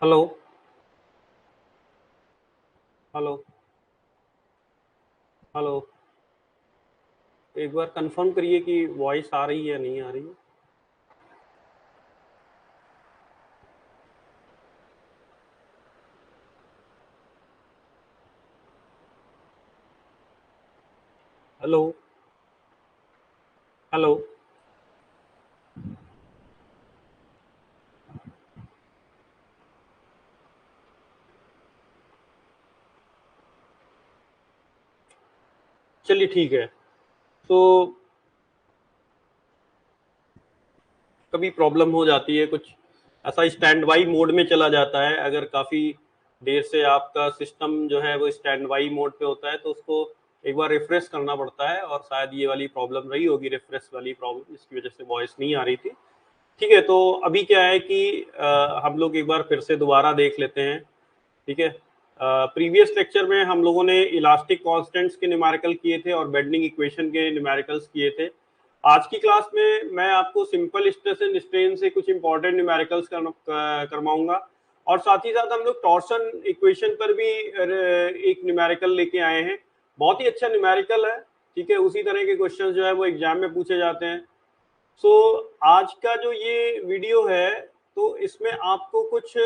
Hello. Hello. Hello. एक बार confirm करिए कि वॉइस आ रही है या नहीं आ रही है। हेलो। हेलो। चलिए ठीक है। तो कभी प्रॉब्लम हो जाती है, कुछ ऐसा स्टैंड बाई मोड में चला जाता है। अगर काफ़ी देर से आपका सिस्टम जो है वो स्टैंड बाई मोड पे होता है तो उसको एक बार रिफ्रेश करना पड़ता है, और शायद ये वाली प्रॉब्लम रही होगी, रिफ्रेश वाली प्रॉब्लम, इसकी वजह से वॉइस नहीं आ रही थी। ठीक है, तो अभी क्या है कि हम लोग एक बार फिर से दोबारा देख लेते हैं। ठीक है। प्रीवियस लेक्चर में हम लोगों ने इलास्टिक कांस्टेंट्स के न्यूमेरिकल किए थे और बेंडिंग इक्वेशन के न्यूमेरिकल्स किए थे। आज की क्लास में मैं आपको सिंपल स्ट्रेस एंड स्ट्रेन से कुछ इंपॉर्टेंट न्यूमेरिकल्स करवाऊंगा, और साथ ही साथ हम लोग टॉर्सन इक्वेशन पर भी एक न्यूमेरिकल लेके आए हैं। बहुत ही अच्छा न्यूमेरिकल है। ठीक है, उसी तरह के क्वेश्चन जो है वो एग्जाम में पूछे जाते हैं। सो आज का जो ये वीडियो है, तो इसमें आपको कुछ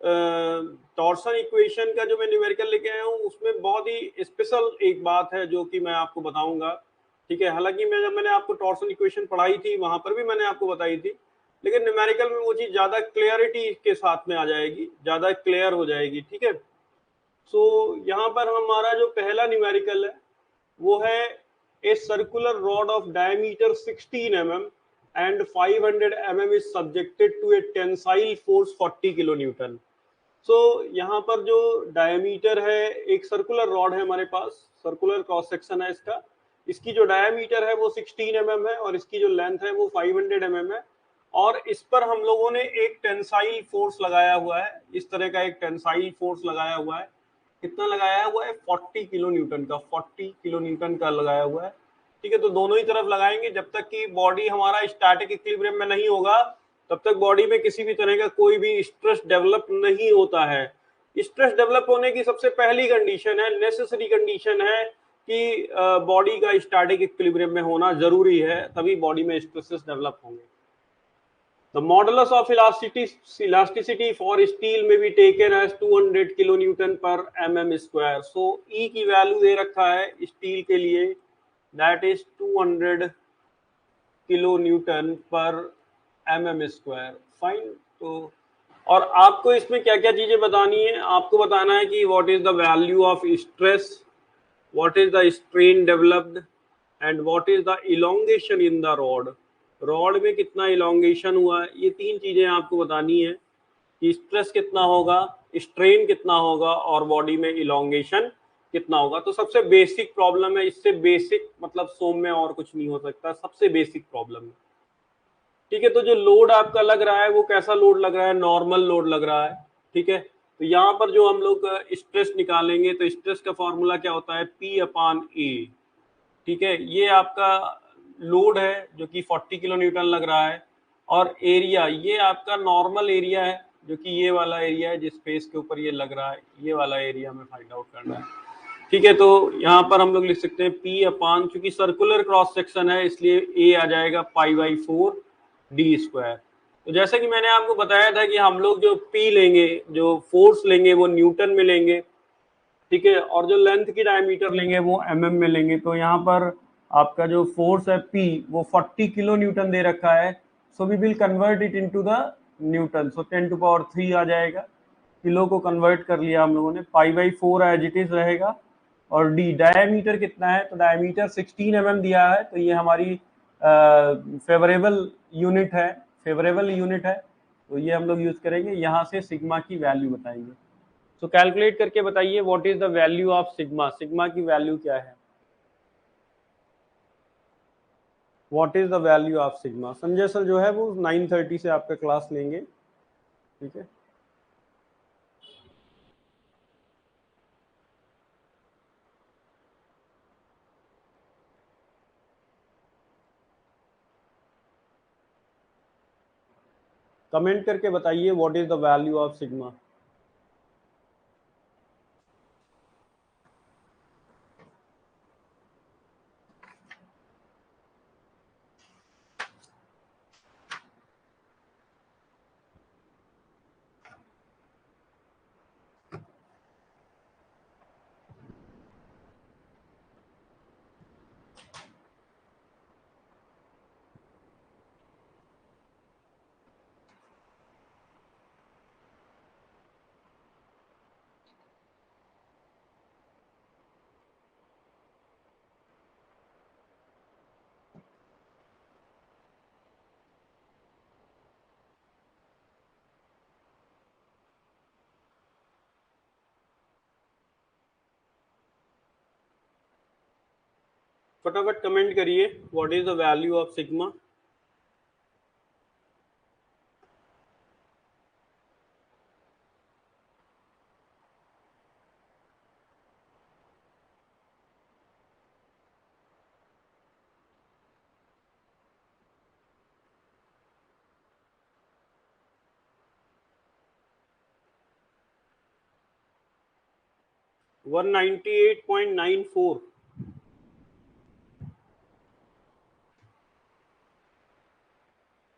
टॉर्सन इक्वेशन का जो मैं न्यूमेरिकल लेके आया हूँ उसमें बहुत ही स्पेशल एक बात है जो कि मैं आपको बताऊंगा। ठीक है, हालांकि जब मैंने आपको टॉर्सन इक्वेशन पढ़ाई थी वहां पर भी मैंने आपको बताई थी, लेकिन न्यूमेरिकल में वो चीज ज्यादा क्लियरिटी के साथ में आ जाएगी, ज्यादा क्लियर हो जाएगी। ठीक है। सो यहाँ पर हमारा जो पहला न्यूमेरिकल है वो है a circular rod of diameter 16 mm and 500 mm is subjected to a tensile force 40 kilo newton. So यहाँ पर जो डायमीटर है, एक सर्कुलर रॉड है हमारे पास, सर्कुलर क्रॉस सेक्शन है इसका। इसकी जो डायमीटर है वो 16 mm है और इसकी जो लेंथ है वो 500 mm है। और इस पर हम लोगों ने एक टेंसाइल फोर्स लगाया हुआ है, इस तरह का एक टेंसाइल फोर्स लगाया हुआ है। कितना लगाया हुआ है? 40 किलो न्यूटन का, 40 किलो न्यूटन का लगाया हुआ है। ठीक है, तो दोनों ही तरफ लगाएंगे। जब तक कि बॉडी हमारा स्टैटिक इक्विलिब्रियम में नहीं होगा तब तक बॉडी में किसी भी तरह का कोई भी स्ट्रेस डेवलप नहीं होता है। स्ट्रेस डेवलप होने की सबसे पहली कंडीशन है, नेसेसरी कंडीशन है कि बॉडी का स्टैटिक इक्विलिब्रियम में होना जरूरी है, तभी बॉडी में स्ट्रेसेस डेवलप होंगे। The modulus of elasticity for steel may be taken as 200 kilonewton per mm square. So E की वैल्यू दे रखा है स्टील के लिए, that is 200 kilo newton per mm square. Fine. तो और आपको इसमें क्या क्या चीजें बतानी है? आपको बताना है कि what is the value of stress, what is the strain developed, and what is the elongation in the rod। Rod में कितना इलोंगेशन हुआ है, ये तीन चीजें आपको बतानी है कि स्ट्रेस कितना होगा, स्ट्रेन कितना होगा और बॉडी में इलोंगेशन कितना होगा। तो सबसे बेसिक प्रॉब्लम है, इससे बेसिक मतलब सौम्य और कुछ नहीं हो सकता, सबसे बेसिक प्रॉब्लम है। ठीक है, तो जो लोड आपका लग रहा है वो कैसा लोड लग रहा है? नॉर्मल लोड लग रहा है। ठीक है, तो यहाँ पर जो हम लोग स्ट्रेस निकालेंगे तो स्ट्रेस का फॉर्मूला क्या होता है? P अपॉन ए। ठीक है, ये आपका लोड है जो कि 40 किलो न्यूटन लग रहा है, और एरिया ये आपका नॉर्मल एरिया है जो कि ये वाला एरिया है जिस स्पेस के ऊपर ये लग रहा है, ये वाला एरिया हमें फाइंड आउट करना है। ठीक है, तो यहाँ पर हम लोग लिख सकते हैं P अपान, चूंकि सर्कुलर क्रॉस सेक्शन है इसलिए A आ जाएगा π/4 d स्क्वायर। तो जैसे कि मैंने आपको बताया था कि हम लोग जो P लेंगे, जो फोर्स लेंगे वो न्यूटन में लेंगे। ठीक है, और जो लेंथ की डायमीटर लेंगे वो mm में लेंगे। तो यहाँ पर आपका जो फोर्स है P वो 40 किलो न्यूटन दे रखा है। So we will convert it into the newton. So 10⁻³ आ जाएगा। किलो को कन्वर्ट कर लिया हम लोगों ने, π/4 एज इट इज रहेगा। और डी डायमीटर कितना है? तो डायमीटर 16 mm दिया है, तो ये हमारी फेवरेबल यूनिट है, फेवरेबल यूनिट है, तो ये हम लोग यूज करेंगे। यहाँ से सिग्मा की वैल्यू बताएंगे। तो कैलकुलेट करके बताइए what is the value of sigma. Sigma की वैल्यू क्या है? What is the value of sigma? Sanjay sir जो है वो 9:30 से आपका क्लास लेंगे। ठीक है, कमेंट करके बताइए what is the value of sigma. फटाफट कमेंट करिए what is the value of sigma. One 198.94।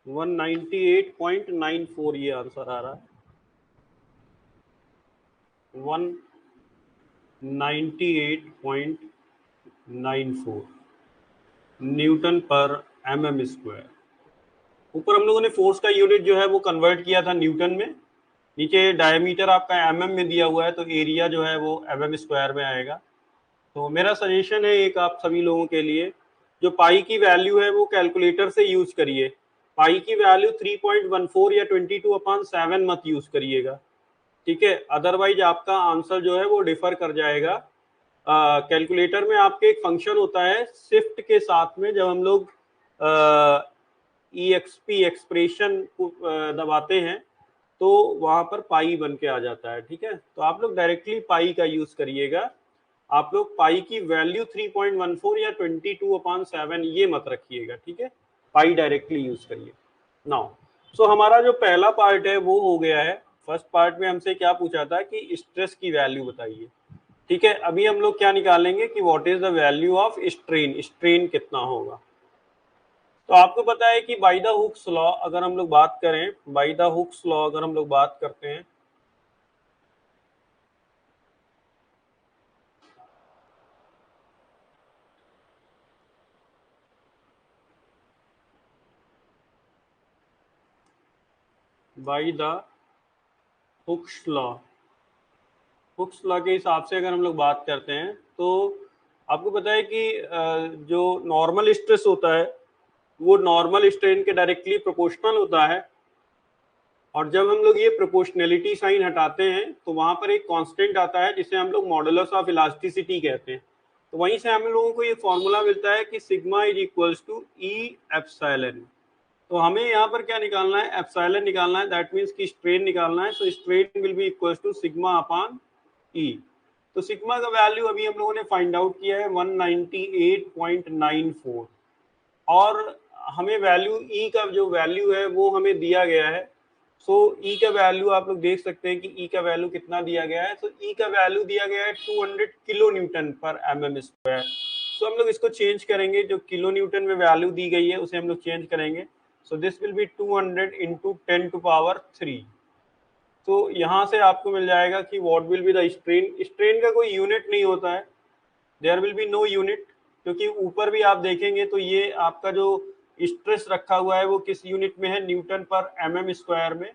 198.94 ये आंसर आ रहा है। 198.94 न्यूटन पर mm स्क्वायर। ऊपर हम लोगों ने फोर्स का यूनिट जो है वो कन्वर्ट किया था न्यूटन में, नीचे डायमीटर आपका mm में दिया हुआ है, तो एरिया जो है वो mm स्क्वायर में आएगा। तो मेरा सजेशन है एक आप सभी लोगों के लिए, जो पाई की वैल्यू है वो कैलकुलेटर से यूज करिए। पाई की वैल्यू 3.14 या 22/7 मत यूज करिएगा, ठीक है, अदरवाइज आपका आंसर जो है वो डिफर कर जाएगा। कैलकुलेटर में आपके एक फंक्शन होता है शिफ्ट के साथ में, जब हम लोग EXP एक्सप्रेशन को दबाते हैं तो वहां पर पाई बन के आ जाता है, ठीक है। तो आप लोग डायरेक्टली पाई का यूज करिएगा, आप लोग पाई की वैल्यू 3.14 या 22/7 ये मत रखिएगा, ठीक है, पाई डायरेक्टली यूज करिए। नाउ सो हमारा जो पहला पार्ट है वो हो गया है। फर्स्ट पार्ट में हमसे क्या पूछा था कि स्ट्रेस की वैल्यू बताइए, ठीक है। अभी हम लोग क्या निकालेंगे कि what is the value of strain, strain कितना होगा। तो आपको पता है कि बाय द हुक्स लॉ अगर हम लोग बात करें, बाय द हुक्स लॉ अगर हम लोग बात करते हैं, by the Hooke's law, Hooke's law के हिसाब से अगर हम लोग बात करते हैं तो आपको पता है कि जो नॉर्मल स्ट्रेस होता है वो नॉर्मल स्ट्रेन के डायरेक्टली प्रोपोर्शनल होता है, और जब हम लोग ये प्रोपोर्शनैलिटी साइन हटाते हैं तो वहां पर एक कांस्टेंट आता है जिसे हम लोग मॉडुलस ऑफ इलास्टिसिटी कहते हैं। तो वहीं से हम लोगों को ये फॉर्मूला मिलता है कि sigma is equals to E epsilon. तो हमें यहाँ पर क्या निकालना है, एप्सिलॉन निकालना है, दैट मीन्स कि स्ट्रेन निकालना है। So strain will be equals to sigma upon E. तो सिग्मा का वैल्यू अभी हम लोगों ने फाइंड आउट किया है 198.94, और हमें वैल्यू ई का जो वैल्यू है वो हमें दिया गया है। सो ई का वैल्यू आप लोग देख सकते हैं कि ई का वैल्यू कितना दिया गया है। तो ई का वैल्यू दिया गया है 200 kilo newton per mm square. So हम लोग इसको चेंज करेंगे, जो किलो न्यूटन में वैल्यू दी गई है उसे हम लोग चेंज करेंगे। So this will be 200 into 10⁻3। तो यहाँ से आपको मिल जाएगा कि what will be the strain. Strain का कोई यूनिट नहीं होता है, there will be no unit, क्योंकि ऊपर भी आप देखेंगे तो ये आपका जो स्ट्रेस रखा हुआ है वो किस यूनिट में है, न्यूटन पर mm स्क्वायर में।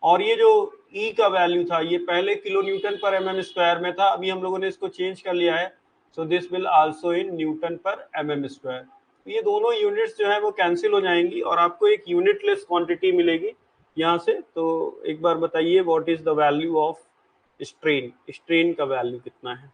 और ये जो ई का वैल्यू था ये पहले kilo newton per mm square में था, अभी हम लोगों ने इसको चेंज कर लिया है। So this will also in newton per mm square. ये दोनों यूनिट्स जो है वो कैंसिल हो जाएंगी और आपको एक यूनिटलेस क्वांटिटी मिलेगी यहाँ से। तो एक बार बताइए what is the value of strain, strain का वैल्यू कितना है।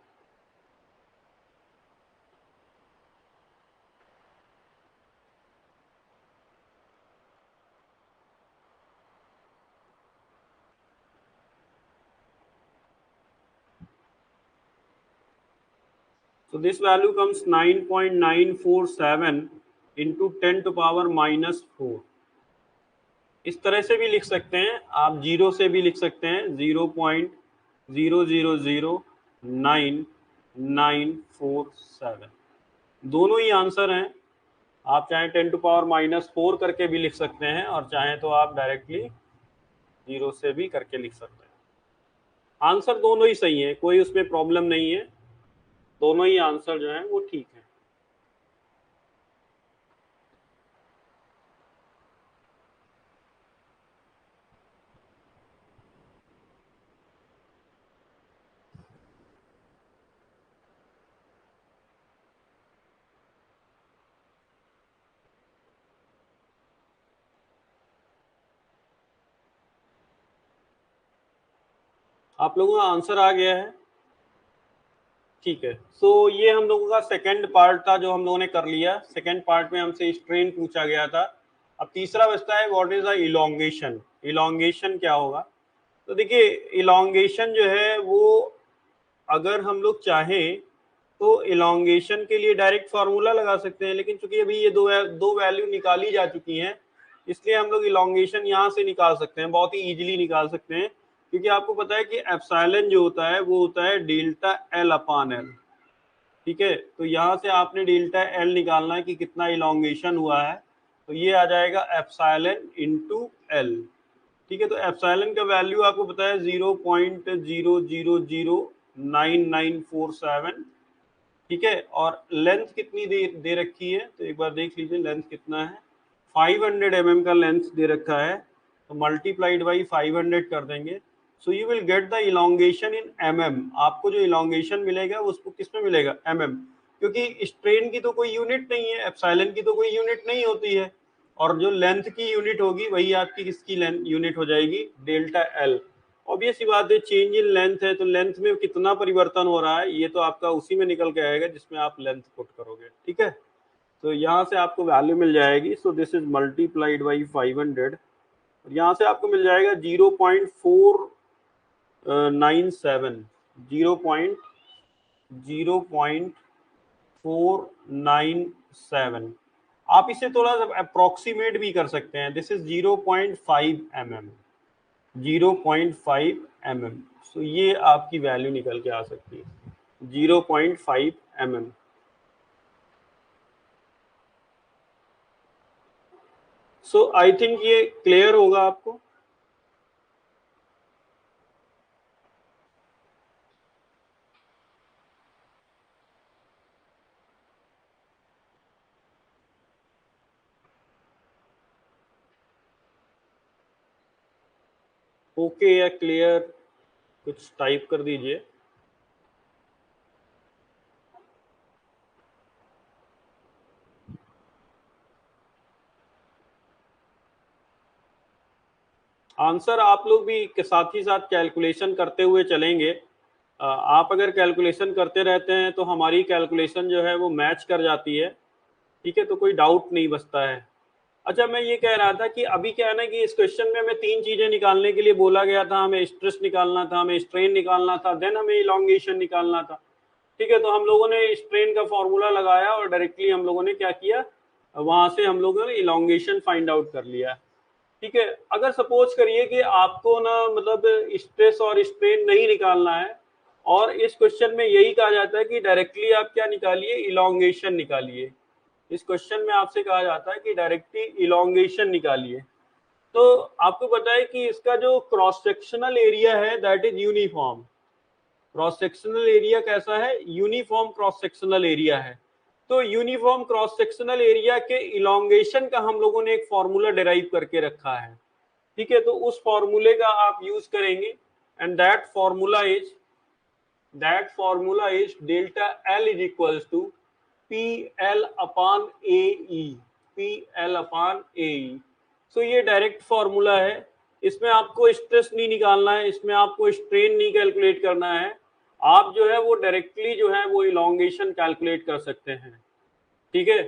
So this value comes 9.947 into 10 to power minus 4। इस तरह से भी लिख सकते हैं आप, जीरो से भी लिख सकते हैं, 0.0009947। दोनों ही आंसर हैं। आप चाहे 10 टू पावर माइनस 4 करके भी लिख सकते हैं और चाहे तो आप डायरेक्टली जीरो से भी करके लिख सकते हैं। आंसर दोनों ही सही है, कोई उसमें प्रॉब्लम नहीं है, दोनों ही आंसर जो है वो ठीक है। आप लोगों का आंसर आ गया है। ठीक है, सो ये हम लोगों का सेकंड पार्ट था जो हम लोगों ने कर लिया। सेकंड पार्ट में हमसे स्ट्रेन पूछा गया था। अब तीसरा बचता है what is the elongation. Elongation क्या होगा? तो देखिए, इलोंगेशन जो है वो अगर हम लोग चाहें तो इलोंगेशन के लिए डायरेक्ट फार्मूला लगा सकते हैं, लेकिन चूंकि अभी ये दो वैल्यू निकाली जा चुकी हैं, इसलिए हम लोग इलोंगेशन यहाँ से निकाल सकते हैं, बहुत ही इजीली निकाल सकते हैं, क्योंकि आपको पता है कि एप्सिलॉन जो होता है वो होता है डेल्टा एल अपॉन एल। ठीक है, तो यहाँ से आपने डेल्टा एल निकालना है कि कितना इलोंगेशन हुआ है, तो ये आ जाएगा एप्सिलॉन इंटू एल। ठीक है, तो एप्सिलॉन का वैल्यू आपको पता है 0.0009947। ठीक है, और लेंथ कितनी दे रखी है, तो एक बार देख लीजिए लेंथ कितना है। 500 mm का लेंथ दे रखा है, तो मल्टीप्लाइड बाई 500 कर देंगे। So you will get the elongation in mm। आपको जो इलोंगेशन मिलेगा उसको किस में मिलेगा? mm, क्योंकि स्ट्रेन की तो कोई यूनिट नहीं है, एप्सिलॉन की तो कोई यूनिट नहीं होती है, और जो लेंथ की यूनिट होगी वही आपकी किसकी लेंथ यूनिट हो जाएगी? Delta L. ऑब्वियस सी बात है, चेंज इन लेंथ है तो लेंथ में कितना परिवर्तन हो रहा है ये तो आपका उसी में निकल के आएगा जिसमें आप लेंथ पुट करोगे। ठीक है, तो यहाँ से आपको वैल्यू मिल जाएगी। सो दिस इज मल्टीप्लाइड बाई 500, और यहाँ से आपको मिल जाएगा 0.497, 0.497। आप इसे थोड़ा सा अप्रोक्सीमेट भी कर सकते हैं, दिस इज 0.5 mm, 0.5 mm। सो ये आपकी वैल्यू निकल के आ सकती है 0.5 mm। सो आई थिंक ये क्लियर होगा आपको। ओके या क्लियर, कुछ टाइप कर दीजिए। आंसर आप लोग भी के साथ ही साथ कैलकुलेशन करते हुए चलेंगे। आप अगर कैलकुलेशन करते रहते हैं तो हमारी कैलकुलेशन जो है वो मैच कर जाती है। ठीक है, तो कोई डाउट नहीं बचता है। अच्छा, मैं ये कह रहा था कि अभी क्या है ना कि इस क्वेश्चन में हमें तीन चीजें निकालने के लिए बोला गया था। हमें स्ट्रेस निकालना था, हमें स्ट्रेन निकालना था, देन हमें इलोंगेशन निकालना था। ठीक है, तो हम लोगों ने स्ट्रेन का फॉर्मूला लगाया और डायरेक्टली हम लोगों ने क्या किया, वहां से हम लोगों ने इलोंगेशन फाइंड आउट कर लिया। ठीक है, अगर सपोज करिए कि आपको ना मतलब स्ट्रेस और स्ट्रेन नहीं निकालना है, और इस क्वेश्चन में यही कहा जाता है कि डायरेक्टली आप क्या निकालिए? इलोंगेशन निकालिए। इस क्वेश्चन में आपसे कहा जाता है कि डायरेक्टली इलोंगेशन निकालिए। तो आपको पता है कि इसका जो क्रॉस सेक्शनल एरिया है that is uniform. Cross sectional area कैसा है? यूनिफॉर्म क्रॉस सेक्शनल एरिया है। तो यूनिफॉर्म क्रॉस सेक्शनल एरिया के इलोंगेशन का हम लोगों ने एक फॉर्मूला डिराइव करके रखा है। ठीक है, तो उस फॉर्मूले का आप यूज करेंगे, and that formula is delta L is equals to P L upon A E, P L upon A E. So ये डायरेक्ट फॉर्मूला है, इसमें आपको स्ट्रेस नहीं निकालना है, इसमें आपको स्ट्रेन नहीं कैलकुलेट करना है। आप जो है वो डायरेक्टली जो है वो इलोंगेशन कैलकुलेट कर सकते हैं। ठीक है,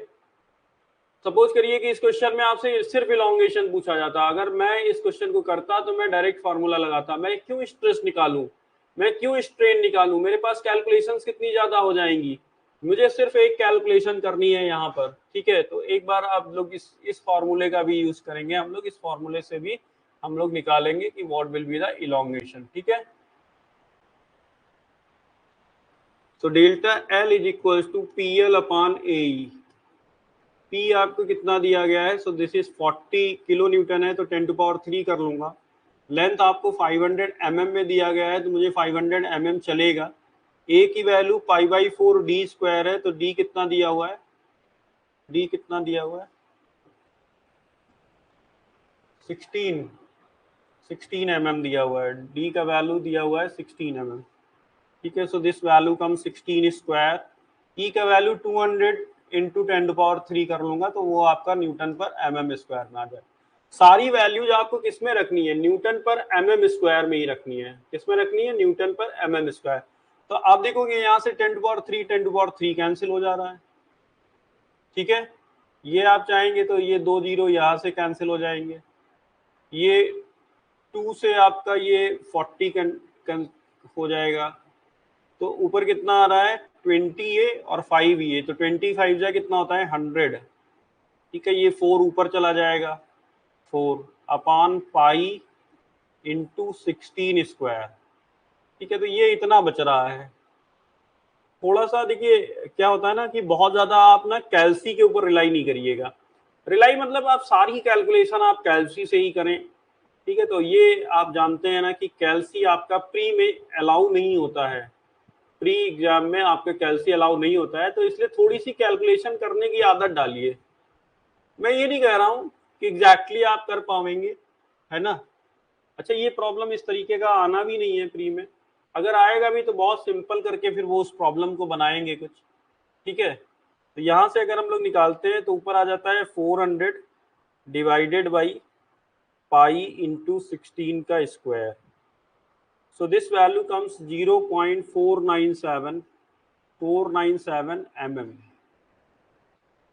सपोज करिए कि इस क्वेश्चन में आपसे सिर्फ इलोंगेशन पूछा जाता, अगर मैं इस क्वेश्चन को करता तो मैं डायरेक्ट फार्मूला लगाता। मैं क्यों स्ट्रेस निकालूं, मैं क्यों स्ट्रेन निकालूं, मेरे पास कैलकुलेशंस कितनी ज्यादा हो जाएंगी। मुझे सिर्फ एक कैलकुलेशन करनी है यहाँ पर। ठीक है, तो एक बार आप लोग इस फॉर्मूले का भी यूज करेंगे, हम लोग इस फॉर्मूले से भी हम लोग निकालेंगे कि what will be the elongation. ठीक है, तो delta L is equal to P L upon A E. P आपको कितना दिया गया है? So this is 40 kilo newton है, तो 10⁻³ कर लूंगा। लेंथ आपको 500 mm में दिया गया है, तो मुझे 500 mm चलेगा। ए की वैल्यू π/4 डी स्क्वायर है, तो डी कितना दिया हुआ है? डी कितना दिया हुआ है? 16 16 mm दिया हुआ है। डी का वैल्यू दिया हुआ है 16 mm। ठीक है, so this value come 16 square. E का वैल्यू 200 इंटू 10⁻³ कर लूंगा, तो वो आपका न्यूटन पर mm स्क्वायर में आ जाए। सारी वैल्यूज आपको किस में रखनी है? न्यूटन पर mm स्क्वायर में ही रखनी है। किस में रखनी है? Newton per mm square. तो आप देखोगे यहाँ से 10⁻³ कैंसिल हो जा रहा है, ठीक है। ये आप चाहेंगे तो ये 2 जीरो यहाँ से कैंसिल हो जाएंगे, ये 2 से आपका ये 40 हो जाएगा, तो ऊपर कितना आ रहा है 20 ये और 5 ये, तो 25 जा कितना होता है 100, ठीक है। ये 4 ऊपर चला जाएगा, 4/पाई इंटू 16², ठीक है। तो ये इतना बच रहा है। थोड़ा सा देखिए क्या होता है ना कि बहुत ज्यादा आप ना कैलसी के ऊपर रिलाई नहीं करिएगा। रिलाई मतलब आप सारी कैलकुलेशन आप कैलसी से ही करें, ठीक है। तो ये आप जानते हैं ना कि कैलसी आपका प्री में अलाउ नहीं होता है, प्री एग्जाम में आपका कैलसी अलाउ नहीं होता है, तो इसलिए थोड़ी सी कैलकुलेशन करने की आदत डालिए। मैं ये नहीं कह रहा हूँ कि एग्जैक्टली आप कर पाएंगे, है ना। अच्छा, ये प्रॉब्लम इस तरीके का आना भी नहीं है प्री में, अगर आएगा भी तो बहुत सिंपल करके फिर वो उस प्रॉब्लम को बनाएंगे कुछ, ठीक है। तो यहाँ से अगर हम लोग निकालते हैं तो ऊपर आ जाता है 400 divided by pi into 16²। So this value comes 0.497 mm.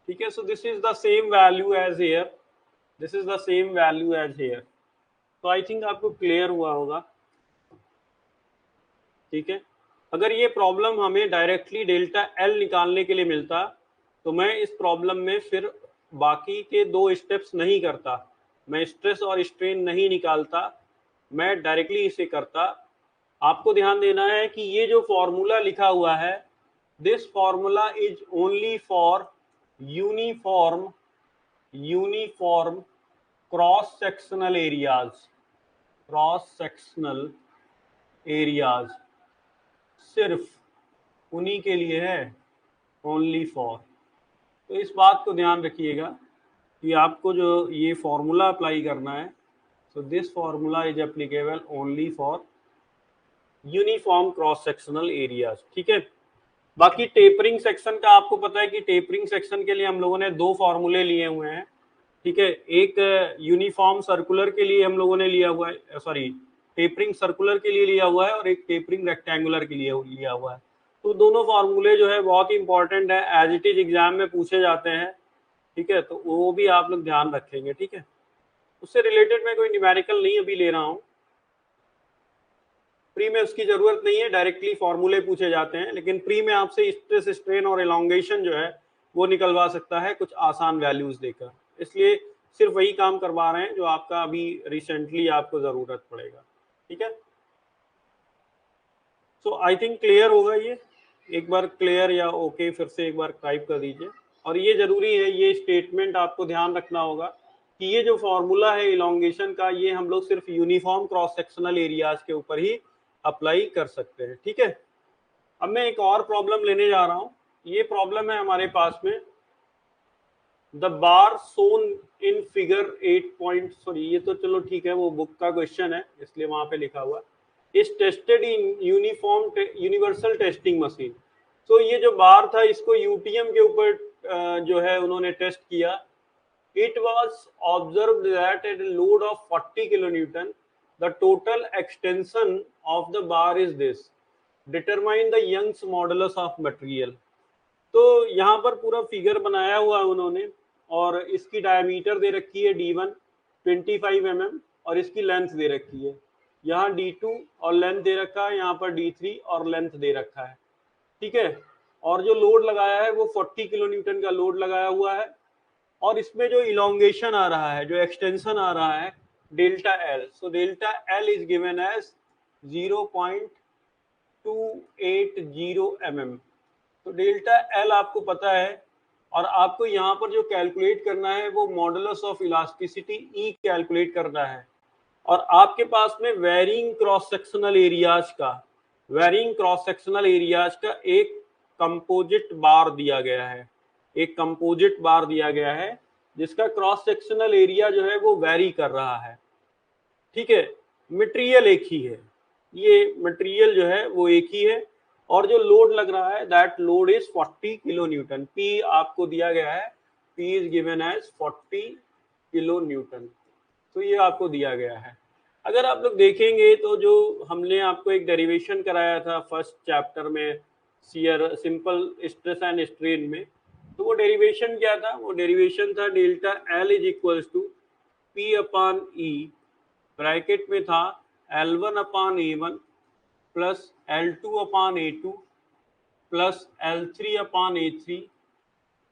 ठीक है, so this is the same value as here. This is the same value as here. तो आई थिंक आपको क्लियर हुआ होगा, ठीक है। अगर ये प्रॉब्लम हमें डायरेक्टली डेल्टा एल निकालने के लिए मिलता तो मैं इस प्रॉब्लम में फिर बाकी के 2 स्टेप्स नहीं करता, मैं स्ट्रेस और स्ट्रेन नहीं निकालता, मैं डायरेक्टली इसे करता। आपको ध्यान देना है कि ये जो फॉर्मूला लिखा हुआ है, this formula is only for uniform cross sectional areas, सिर्फ उन्हीं के लिए है, ओनली फॉर। तो इस बात को ध्यान रखिएगा कि आपको जो ये फॉर्मूला अप्लाई करना है, so this formula is applicable only for uniform cross sectional areas, ठीक है। बाकी टेपरिंग सेक्शन का आपको पता है कि टेपरिंग सेक्शन के लिए हम लोगों ने 2 फॉर्मूले लिए हुए हैं, ठीक है। एक यूनिफॉर्म सर्कुलर के लिए हम लोगों ने लिया हुआ है, सॉरी टेपरिंग सर्कुलर के लिए लिया हुआ है, और एक टेपरिंग रेक्टेंगुलर के लिए लिया हुआ है। तो दोनों फॉर्मूले जो है बहुत ही इंपॉर्टेंट है, एज इट इज एग्जाम में पूछे जाते हैं, ठीक है। तो वो भी आप लोग ध्यान रखेंगे, ठीक है। उससे रिलेटेड मैं कोई न्यूमेरिकल नहीं अभी ले रहा हूँ, प्री में उसकी जरूरत नहीं है, डायरेक्टली फॉर्मूले पूछे जाते हैं, लेकिन प्री में आपसे स्ट्रेस स्ट्रेन और एलोंगेशन जो है वो निकलवा सकता है कुछ आसान वैल्यूज देकर, इसलिए सिर्फ वही काम करवा रहे हैं जो आपका अभी रिसेंटली आपको जरूरत पड़ेगा, ठीक है। सो आई थिंक क्लियर होगा ये, एक बार क्लियर या ओके फिर से एक बार टाइप कर दीजिए। और ये जरूरी है, ये स्टेटमेंट आपको ध्यान रखना होगा कि ये जो फॉर्मूला है इलोंगेशन का, ये हम लोग सिर्फ यूनिफॉर्म क्रॉस सेक्शनल एरियाज के ऊपर ही अप्लाई कर सकते हैं, ठीक है। अब मैं एक और प्रॉब्लम लेने जा रहा हूं, ये प्रॉब्लम है हमारे पास में, the bar shown in figure 8 sorry ये तो चलो ठीक है, वो बुक का क्वेश्चन है इसलिए वहां पे लिखा हुआ is tested in universal testing machine. तो ये जो बार था इसको यूटीएम के ऊपर जो है उन्होंने टेस्ट किया। It was observe that at load of 40 kilonewton the total extension of the bar is this, determine the Young's modulus of material। तो यहाँ पर पूरा फिगर बनाया हुआ है उन्होंने, और इसकी डायमीटर दे रखी है D1 25 mm और इसकी लेंथ दे रखी है, यहाँ D2 और लेंथ दे रखा है, यहाँ पर D3 और लेंथ दे रखा है, ठीक है। और जो लोड लगाया है वो 40 किलोन्यूटन का लोड लगाया हुआ है, और इसमें जो इलोंगेशन आ रहा है, जो एक्सटेंशन आ रहा है delta L, so delta L is given as 0.280 mm। तो डेल्टा एल आपको पता है, और आपको यहाँ पर जो कैलकुलेट करना है वो modulus of elasticity E calculate करना है। और आपके पास में वेरिंग क्रॉस सेक्शनल एरियाज का एक कंपोजिट बार दिया गया है, एक कंपोजिट बार दिया गया है जिसका क्रॉस सेक्शनल एरिया जो है वो वेरी कर रहा है, ठीक है। मटेरियल एक ही है, ये मटेरियल जो है वो एक ही है, और जो लोड लग रहा है that load is 40 kilo newton. P आपको दिया गया है, P is given as 40 kilo newton, तो ये आपको दिया गया है। अगर आप लोग देखेंगे तो जो हमने आपको एक डेरिवेशन कराया था फर्स्ट चैप्टर में shear simple stress and strain में, तो वो डेरिवेशन क्या था? वो डेरिवेशन था delta L is equals to P upon E, bracket में था L1 upon A1 plus L2 upon A2 plus L3 upon A3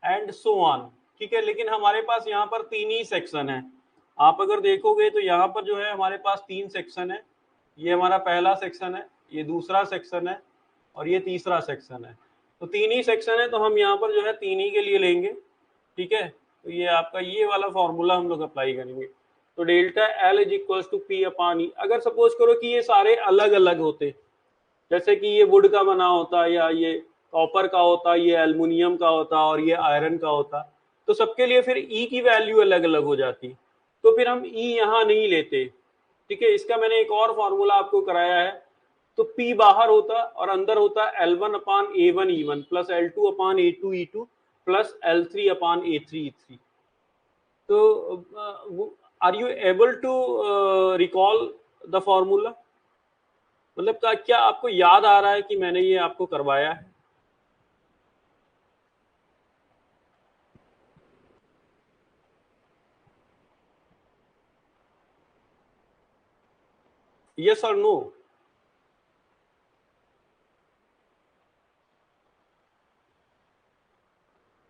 and so on. ठीक है, लेकिन हमारे पास यहाँ पर तीन ही सेक्शन है। आप अगर देखोगे तो यहाँ पर जो है हमारे पास तीन सेक्शन है। ये हमारा पहला सेक्शन है, ये दूसरा सेक्शन है और ये तीसरा सेक्शन है। तो तीन ही सेक्शन है, तो हम यहाँ पर जो है तीन ही के लिए लेंगे। ठीक है, तो ये आपका ये वाला फॉर्मूला हम लोग अप्लाई करेंगे। तो delta L is equals to P upon E. अगर सपोज करो कि ये सारे अलग अलग होते, जैसे कि ये वुड का बना होता, या ये कॉपर का होता, ये एल्युमिनियम का होता और ये आयरन का होता, तो सबके लिए फिर ई की वैल्यू अलग अलग हो जाती, तो फिर हम ई यहाँ नहीं लेते। ठीक है, इसका मैंने एक और फॉर्मूला आपको कराया है। तो P बाहर होता और अंदर होता L1 upon A1 E1 plus L2 upon A2 E2 plus L3 upon A3 E3। तो are you able to recall the formula? मतलब क्या आपको याद आ रहा है कि मैंने ये आपको करवाया है? यस और नो?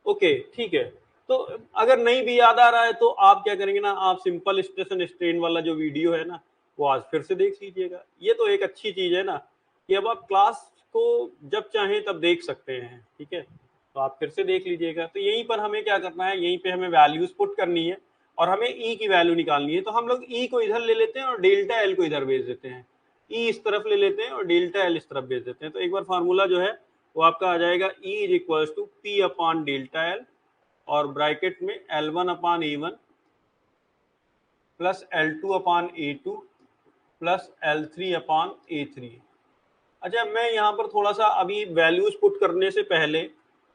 ओके, ठीक है। तो अगर नहीं भी याद आ रहा है तो आप क्या करेंगे ना, आप सिंपल स्ट्रेस एंड स्ट्रेन वाला जो वीडियो है ना, वो आज फिर से देख लीजिएगा। ये तो एक अच्छी चीज है ना कि अब आप क्लास को जब चाहें तब देख सकते हैं। ठीक है, तो आप फिर से देख लीजिएगा। तो यहीं पर हमें क्या करना है, यहीं पे हमें वैल्यूज पुट करनी है और हमें ई की वैल्यू निकालनी है। तो हम लोग ई को इधर ले लेते हैं और डेल्टा एल को इधर भेज देते हैं। ई इस तरफ ले लेते हैं और डेल्टा एल इस तरफ भेज देते हैं। तो एक बार फार्मूला जो है वो आपका आ जाएगा E is equals to P upon delta L और ब्रैकेट में L1 upon A1 plus L2 upon A2 plus L3 upon A3। अच्छा, मैं यहाँ पर थोड़ा सा अभी वैल्यूज पुट करने से पहले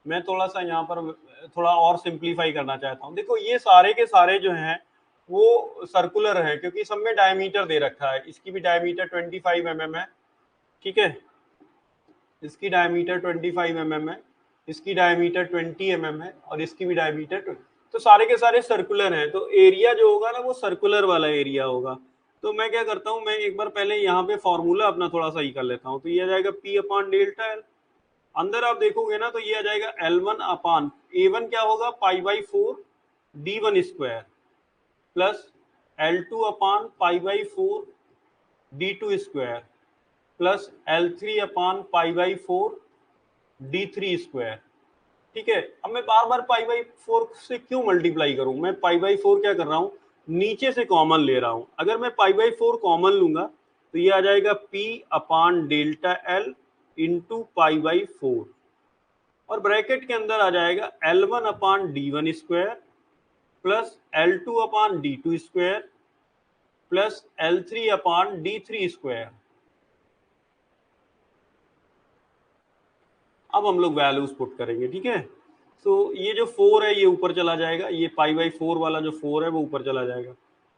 मैं थोड़ा सा यहाँ पर थोड़ा और सिंप्लीफाई करना चाहता हूँ। देखो, ये सारे के सारे जो हैं वो सर्कुलर है क्योंकि सब में डायमीटर दे रखा है। इसकी भी डायमीटर 25 mm है। ठीक है, इसकी डायमीटर 25 mm है, इसकी डायमीटर 20 mm है और इसकी भी डायमीटर 20। तो सारे के सारे सर्कुलर हैं, तो एरिया जो होगा ना वो सर्कुलर वाला एरिया होगा। तो मैं क्या करता हूँ, मैं एक बार पहले यहाँ पे फॉर्मूला अपना थोड़ा सा ही कर लेता हूँ। तो ये आ जाएगा P अपान डेल्टा एल। अंदर आप देखोगे ना तो ये आ जाएगा L1 अपान A1 क्या होगा, pi by 4 D1 square plus L2 upon pi by 4 D2 square plus L3 upon pi by 4 D3 square. ठीक है, अब मैं बार बार पाई बाई 4 से क्यों मल्टीप्लाई करूं? मैं पाई बाई 4 क्या कर रहा हूं, नीचे से कॉमन ले रहा हूं। अगर मैं पाई बाई 4 कॉमन लूंगा तो ये आ जाएगा P upon delta L into pi by 4 और ब्रैकेट के अंदर आ जाएगा L1 अपान D1 स्क्वायर प्लस L2 अपान D2 स्क्वायर प्लस L3 अपान D3 स्क्वायर। अब हम लोग वैल्यूज पुट करेंगे। ठीक है, तो ये जो 4 है ये ऊपर चला जाएगा, ये पाई बाई 4 वाला जो 4 है वो ऊपर चला जाएगा।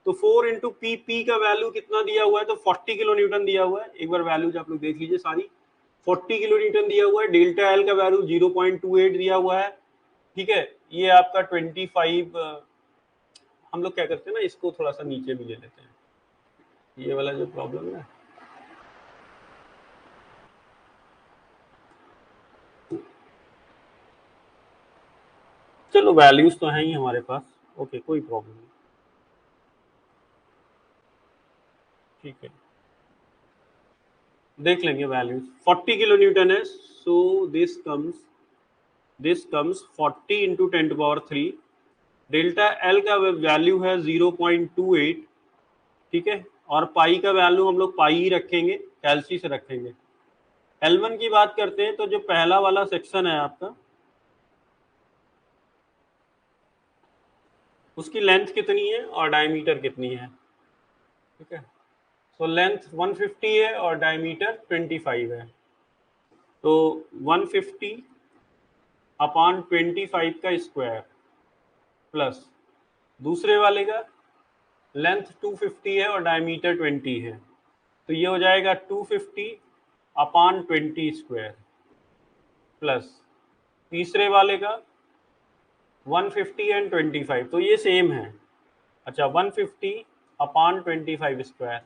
तो 4 इंटू पी, पी का वैल्यू कितना दिया हुआ है, तो 40 किलो न्यूटन दिया हुआ है। एक बार वैल्यूज आप लोग देख लीजिए सारी। 40 किलो न्यूटन दिया हुआ है। डेल्टा एल का वैल्यू 0.28 दिया हुआ है। ठीक है, ये आपका 25। हम लोग क्या करते हैं ना, इसको थोड़ा सा नीचे भी ले लेते हैं, ये वाला जो प्रॉब्लम है। चलो, वैल्यूज तो हैं ही हमारे पास। ओके, कोई प्रॉब्लम नहीं। ठीक है, देख लेंगे वैल्यूज। 40 किलो न्यूटन है, so this comes 40 into 10⁻3। Delta L का वैल्यू है 0.28। ठीक है, और पाई का वैल्यू हम लोग पाई ही रखेंगे, कैलसी से रखेंगे। L1 की बात करते हैं तो जो पहला वाला सेक्शन है आपका, उसकी लेंथ कितनी है और डायमीटर कितनी है? ठीक है, तो लेंथ 150 है और डायमीटर 25 है। तो 150 अपान 25 का स्क्वायर प्लस दूसरे वाले का लेंथ 250 है और डायमीटर 20 है, तो ये हो जाएगा 250/20² प्लस तीसरे वाले का 150 एंड 25, तो ये सेम है। अच्छा, 150/25²।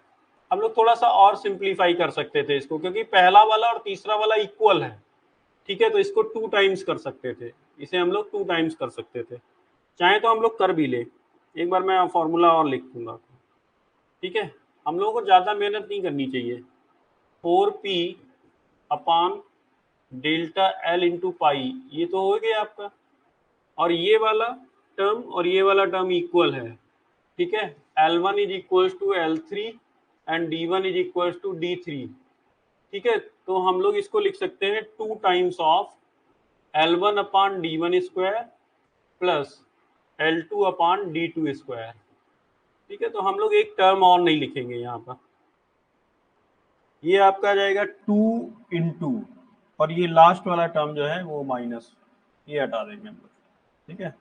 हम लोग थोड़ा सा और सिंप्लीफाई कर सकते थे इसको, क्योंकि पहला वाला और तीसरा वाला इक्वल है, ठीक है, तो इसको 2 टाइम्स कर सकते थे, इसे हम लोग 2 टाइम्स कर सकते थे। चाहे तो हम लोग कर भी ले, एक बार मैं फॉर्मूला और लिख दूंगा, ठीक है। हम लोगों को ज़्यादा मेहनत नहीं करनी चाहिए। 4p/डेल्टा L/पाई, ये तो हो गया आपका, और ये वाला टर्म और ये वाला टर्म इक्वल है, ठीक है। L1 is equal to L3 and D1 is equal to D3, ठीक है। तो हम लोग इसको लिख सकते हैं 2 times of L1/D1² plus L2/D2², ठीक है। तो हम लोग एक टर्म और नहीं लिखेंगे यहाँ पर, ये आपका आ जाएगा 2 और ये लास्ट वाला टर्म जो है वो माइनस, ये हटा देंगे हम लोग, ठीक है।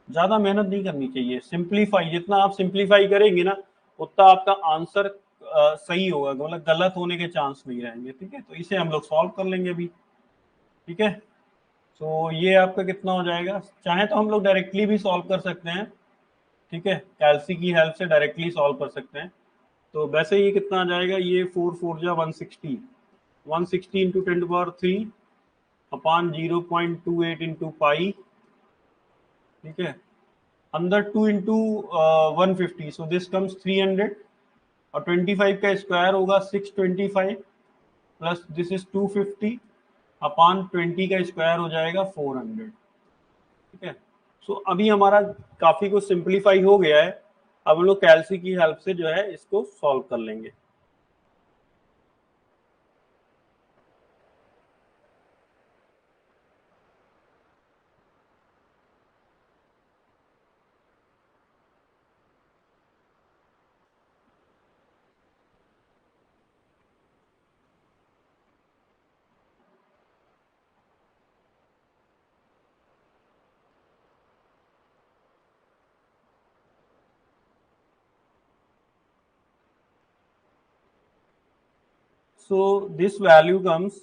ज्यादा मेहनत नहीं करनी चाहिए, सिंप्लीफाई जितना आप सिंप्लीफाई करेंगे ना उतना आपका आंसर सही होगा, मतलब गलत होने के चांस नहीं रहेंगे, ठीक है। तो इसे हम लोग सॉल्व कर लेंगे अभी, ठीक है। तो ये आपका कितना हो जाएगा, चाहे तो हम लोग डायरेक्टली भी सॉल्व कर सकते हैं, ठीक है, कैलसी की हेल्प से डायरेक्टली सॉल्व कर सकते हैं। तो वैसे ये कितना आ जाएगा, ये 4×4 = 160, 160 इंटू 10³ 3/0.28 इंटू पाई, ठीक है, अंदर 2 इंटू 150, सो दिस कम्स 300, और 25 का स्क्वायर होगा 625 प्लस दिस इज 250/20 का स्क्वायर हो जाएगा 400, ठीक है। सो अभी हमारा काफी कुछ सिंप्लीफाई हो गया है, अब हम लोग कैलसी की हेल्प से जो है इसको सॉल्व कर लेंगे। So this value comes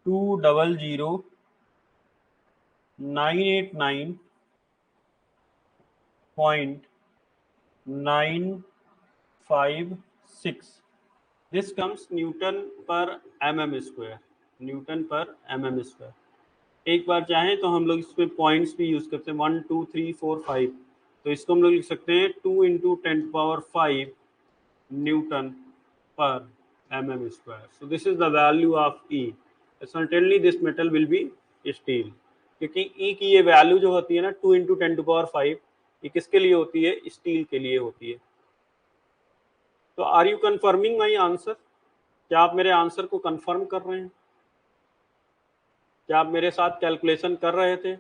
200,989.956, this comes Newton/mm², Newton/mm²। एक बार चाहें तो हम लोग इसमें पॉइंट्स भी यूज करते हैं, 1 2 3 4 5, तो इसको हम लोग लिख सकते हैं 2 into 10⁵ Newton/mm²। So this is the value of E. Certainly this metal will be steel, क्योंकि E की ये वैल्यू जो होती है ना 2 इंटू 10⁵, ये किसके लिए होती है, स्टील के लिए होती है। तो are you confirming my answer, क्या आप मेरे आंसर को कंफर्म कर रहे हैं, क्या आप मेरे साथ कैलकुलेशन कर रहे थे?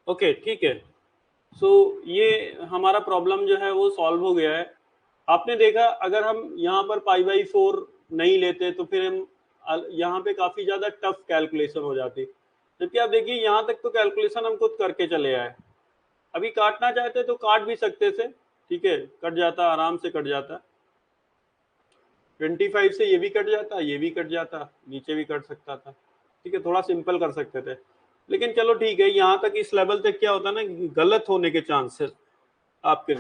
ओके, ठीक है। सो ये हमारा प्रॉब्लम जो है वो सॉल्व हो गया है। आपने देखा, अगर हम यहाँ पर π/4 नहीं लेते तो फिर हम यहाँ पे काफी ज्यादा टफ कैलकुलेशन हो जाती, जबकि आप देखिए यहाँ तक तो कैलकुलेशन हम खुद करके चले आए। अभी काटना चाहते तो काट भी सकते थे, ठीक है, कट जाता, आराम से कट जाता, 25 से ये भी कट जाता, ये भी कट जाता, नीचे भी कट सकता था, ठीक है, थोड़ा सिंपल कर सकते थे। लेकिन चलो ठीक है, यहाँ तक इस लेवल तक क्या होता है ना, गलत होने के चांसेस आपके,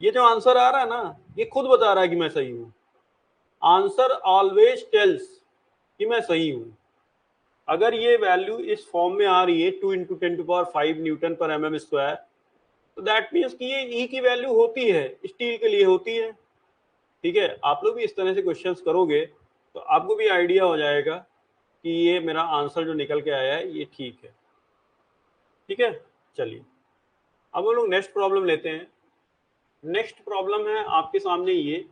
ये जो आंसर आ रहा है ना ये खुद बता रहा है कि मैं सही हूं, आंसर ऑलवेज टेल्स कि मैं सही हूं। अगर ये वैल्यू इस फॉर्म में आ रही है 2 इंटू 10⁵ Newton/mm², तो दैट मीन्स कि ये ई की वैल्यू होती है, स्टील के लिए होती है, ठीक है। आप लोग भी इस तरह से क्वेश्चंस करोगे तो आपको भी आइडिया हो जाएगा कि ये मेरा आंसर जो निकल के आया है ये ठीक है, ठीक है। चलिए अब हम लोग नेक्स्ट प्रॉब्लम लेते हैं। नेक्स्ट प्रॉब्लम है आपके सामने ये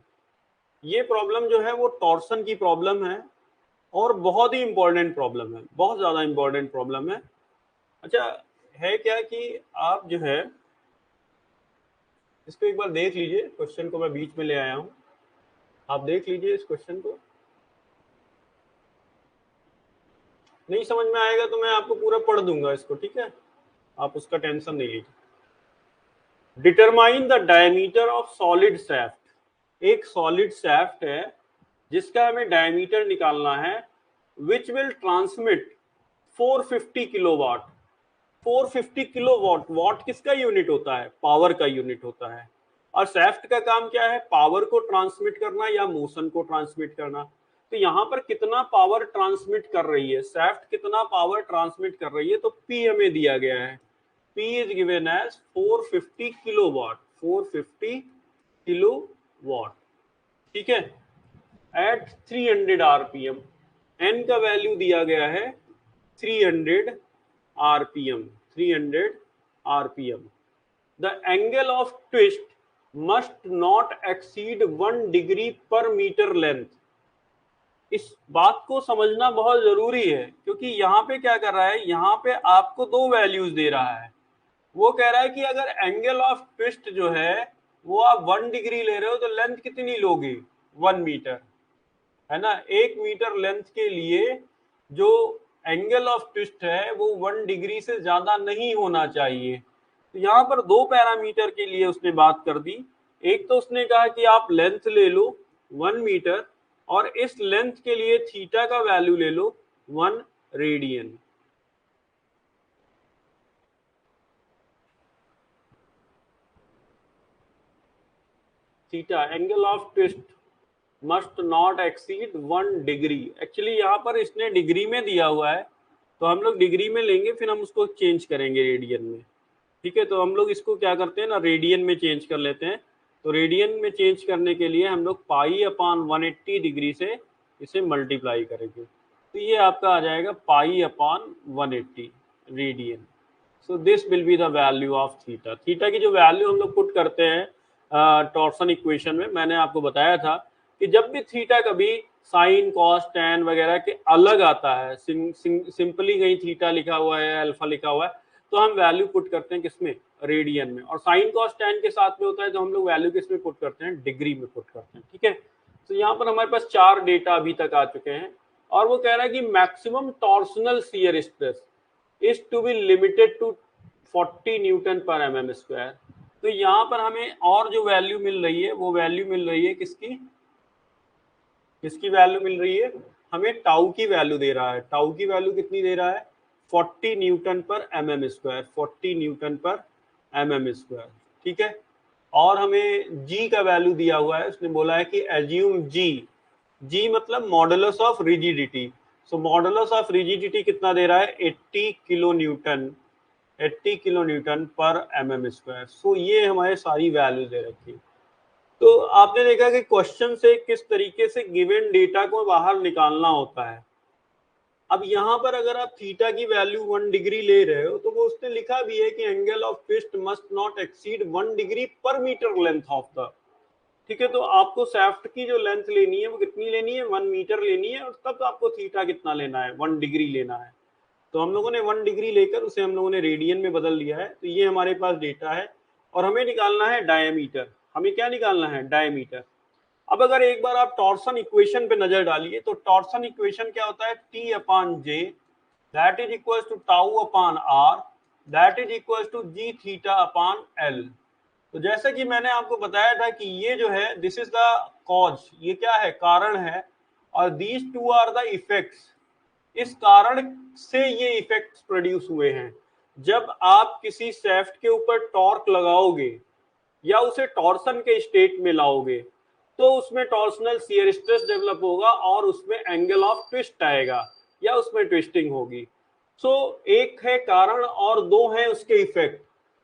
प्रॉब्लम जो है वो टॉर्सन की प्रॉब्लम है, और बहुत ही इंपॉर्टेंट प्रॉब्लम है, बहुत ज्यादा इंपॉर्टेंट प्रॉब्लम है। अच्छा, है क्या कि आप जो है इसको एक बार देख लीजिए, क्वेश्चन को मैं बीच में ले आया हूं, आप देख लीजिए इस क्वेश्चन को। नहीं समझ में आएगा तो मैं आपको पूरा पढ़ दूंगा इसको, ठीक है, आप उसका टेंशन नहीं लीजिए। Determine the diameter of solid shaft. एक सॉलिड शैफ्ट है जिसका हमें डायमीटर निकालना है, which will transmit 450 kilowatt. 450 kilowatt, watt किसका यूनिट होता है? पावर का यूनिट होता है। और शैफ्ट का काम क्या है? पावर को ट्रांसमिट करना या मोशन को ट्रांसमिट करना। तो यहाँ पर कितना पावर ट्रांसमिट कर रही है शैफ्ट, कितना पावर ट्रांसमिट कर रही है, तो P हमें दिया गया है। P is given as 450 kilowatt, 450 kilowatt, ठीक है, एट 300 आरपीएम। N का वैल्यू दिया गया है 300 RPM, 300 RPM. The angle of twist must not exceed 1 degree per metre length. इस बात को समझना बहुत जरूरी है, क्योंकि यहाँ पे क्या कर रहा है, यहाँ पे आपको दो वैल्यूज दे रहा है। वो कह रहा है कि अगर एंगल ऑफ ट्विस्ट जो है वो आप 1 डिग्री ले रहे हो तो लेंथ कितनी लोगे? 1 मीटर, है ना। 1 मीटर लेंथ के लिए जो एंगल ऑफ ट्विस्ट है वो 1 डिग्री से ज्यादा नहीं होना चाहिए। तो यहाँ पर दो पैरामीटर के लिए उसने बात कर दी। एक तो उसने कहा कि आप लेंथ ले लो 1 मीटर, और इस लेंथ के लिए थीटा का वैल्यू ले लो 1 radian. Theta, angle of twist must not exceed 1 degree. Actually यहाँ पर इसने डिग्री में दिया हुआ है, तो हम लोग डिग्री में लेंगे, फिर हम उसको चेंज करेंगे रेडियन में, ठीक है। तो हम लोग इसको क्या करते हैं ना, रेडियन में चेंज कर लेते हैं। तो रेडियन में चेंज करने के लिए हम लोग पाई अपान 180 डिग्री से इसे मल्टीप्लाई करेंगे, तो ये आपका आ जाएगा पाई अपान 180 radian. So this will be the value of theta. Theta की जो वैल्यू हम लोग पुट करते हैं टॉर्सन इक्वेशन में, मैंने आपको बताया था कि जब भी थीटा कभी साइन कॉस टैन वगैरह के अलग आता है, सिंपली कहीं थीटा लिखा हुआ है, अल्फा लिखा हुआ है, तो हम वैल्यू पुट करते हैं किसमें? रेडियन में। और साइन कॉस टैन के साथ में होता है तो हम लोग वैल्यू किसमें पुट करते हैं? डिग्री में पुट करते हैं, ठीक है। तो यहाँ पर हमारे पास 4 डेटा अभी तक आ चुके हैं, और वो कह रहा है कि maximum torsional shear stress is to be limited to 40 newton per mm square. तो यहाँ पर हमें और जो वैल्यू मिल रही है वो वैल्यू मिल रही है किसकी? किसकी वैल्यू मिल रही है? हमें टाउ की वैल्यू दे रहा है। टाउ की वैल्यू कितनी दे रहा है? 40 newton per mm square, 40 newton per mm square, ठीक है। और हमें जी का वैल्यू दिया हुआ है, उसने बोला है कि एज्यूम जी, जी मतलब modulus of rigidity. So modulus of rigidity कितना दे रहा है? 80 kilo Newton, 80 kilo newton per mm square. सो ये हमारे सारी वैल्यू दे रखी है। तो आपने देखा कि क्वेश्चन से किस तरीके से गिवन डेटा को बाहर निकालना होता है। अब यहाँ पर अगर आप थीटा की वैल्यू 1 डिग्री ले रहे हो तो वो उसने लिखा भी है कि angle of twist must not exceed 1 degree per metre length of the, ठीक है। तो आपको शाफ्ट की जो लेंथ लेनी है वो कितनी लेनी है? 1 मीटर लेनी है, और तब आपको थीटा कितना लेना है? 1 डिग्री लेना है। तो हम लोगों ने 1 डिग्री लेकर उसे हम लोगों ने रेडियन में बदल लिया है। तो ये हमारे पास डेटा है, और हमें निकालना है डायमीटर। हमें क्या निकालना है? डायमीटर। अब अगर एक बार आप टॉर्सन इक्वेशन पे नजर डालिए तो टॉर्सन इक्वेशन क्या होता है? T upon J that is equal to tau upon R that is equal to G theta upon L। तो जैसा कि मैंने आपको बताया था कि ये जो है दिस इज द कॉज, ये क्या है? कारण है, और these two are the effects. इस कारण से ये इफेक्ट्स प्रोड्यूस हुए हैं। जब आप किसी शाफ्ट के ऊपर टॉर्क लगाओगे या उसे टॉर्सन के स्टेट में लाओगे तो उसमें टॉर्सनल शियर स्ट्रेस डेवलप होगा और उसमें एंगल ऑफ ट्विस्ट आएगा या उसमें ट्विस्टिंग होगी। सो एक है कारण और दो है उसके इफेक्ट।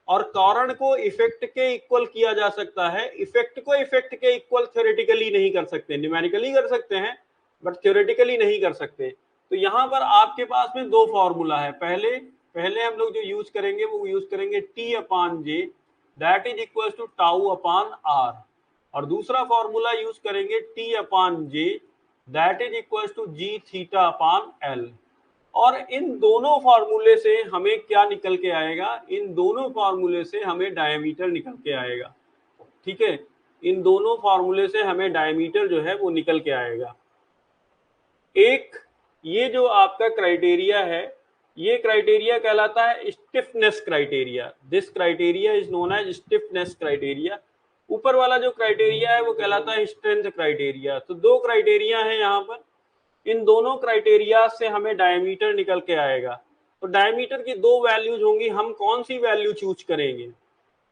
और कारण को इफेक्ट के इक्वल किया जा सकता है, इफेक्ट को इफेक्ट के इक्वल थ्योरेटिकली नहीं कर सकते, न्यूमेरिकली कर सकते हैं बट थ्योरेटिकली नहीं कर सकते। तो यहाँ पर आपके पास में दो फॉर्मूला है। पहले हम लोग जो यूज करेंगे वो यूज करेंगे T upon J that is equal to tau upon R, और दूसरा फॉर्मूला यूज करेंगे T upon J that is equal to G theta upon L। और इन दोनों फार्मूले से हमें क्या निकल के आएगा, इन दोनों फार्मूले से हमें डायमीटर निकल के आएगा। ठीक है, इन दोनों फार्मूले से हमें डायमीटर जो है वो निकल के आएगा। एक ये जो आपका क्राइटेरिया है, ये क्राइटेरिया कहलाता है stiffness criteria. This criteria is known as stiffness criteria. ऊपर वाला जो क्राइटेरिया है वो कहलाता है स्ट्रेंथ क्राइटेरिया। तो दो क्राइटेरिया है यहाँ पर, इन दोनों क्राइटेरिया से हमें डायमीटर निकल के आएगा। तो डायमीटर की दो वैल्यूज होंगी, हम कौन सी वैल्यू चूज करेंगे,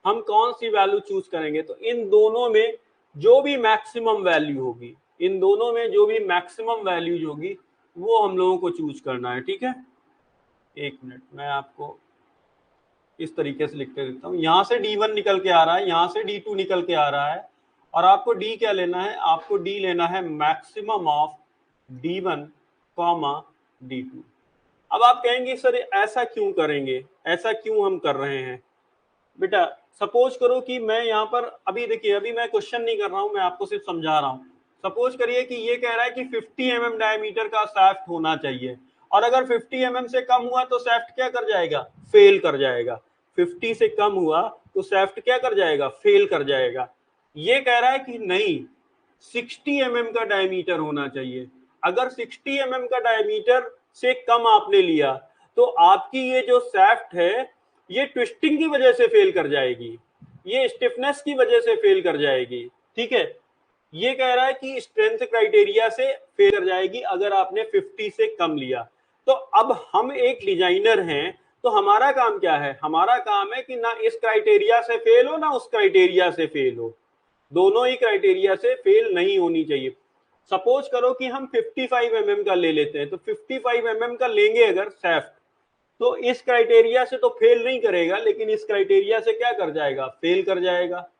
हम कौन सी वैल्यू चूज करेंगे, तो इन दोनों में जो भी मैक्सिमम वैल्यू होगी, इन दोनों में जो भी मैक्सिमम वैल्यूज होगी वो हम लोगों को चूज करना है। ठीक है, एक मिनट मैं आपको इस तरीके से लिख के देता हूँ। यहाँ से D1 निकल के आ रहा है, यहाँ से D2 निकल के आ रहा है, और आपको D क्या लेना है, आपको D लेना है maximum of D1 comma D2। अब आप कहेंगे सर ऐसा क्यों करेंगे, ऐसा क्यों हम कर रहे हैं। बेटा सपोज करो कि मैं यहाँ पर, अभी देखिए अभी मैं क्वेश्चन नहीं कर रहा हूँ, मैं आपको सिर्फ समझा रहा हूँ। सपोज करिए कि ये कह रहा है कि 50 mm डायमीटर का शाफ्ट होना चाहिए, और अगर 50 mm से कम हुआ तो शाफ्ट क्या कर जाएगा, फेल कर जाएगा। 50 से कम हुआ तो शाफ्ट क्या कर जाएगा, फेल कर जाएगा। ये कह रहा है कि नहीं 60 mm का डायमीटर होना चाहिए। अगर 60 mm का डायमीटर से कम आपने लिया तो आपकी ये जो शाफ्ट है ये ट्विस्टिंग की वजह से फेल कर जाएगी, ये स्टिफनेस की वजह से फेल कर जाएगी। ठीक है, ये कह रहा है कि स्ट्रेंथ क्राइटेरिया से फेल कर जाएगी अगर आपने 50 से कम लिया। तो अब हम एक डिजाइनर हैं, तो हमारा काम क्या है, हमारा काम है कि ना इस क्राइटेरिया से फेल हो ना उस क्राइटेरिया से फेल हो, दोनों ही क्राइटेरिया से फेल नहीं होनी चाहिए। सपोज करो कि हम 55 mm का ले लेते हैं, तो 55 mm का लेंगे अगर शाफ्ट, तो इस क्राइटेरिया से तो फेल नहीं करेगा, लेकिन इस क्राइटेरिया से क्या कर जाएगा, फेल कर जाएगा।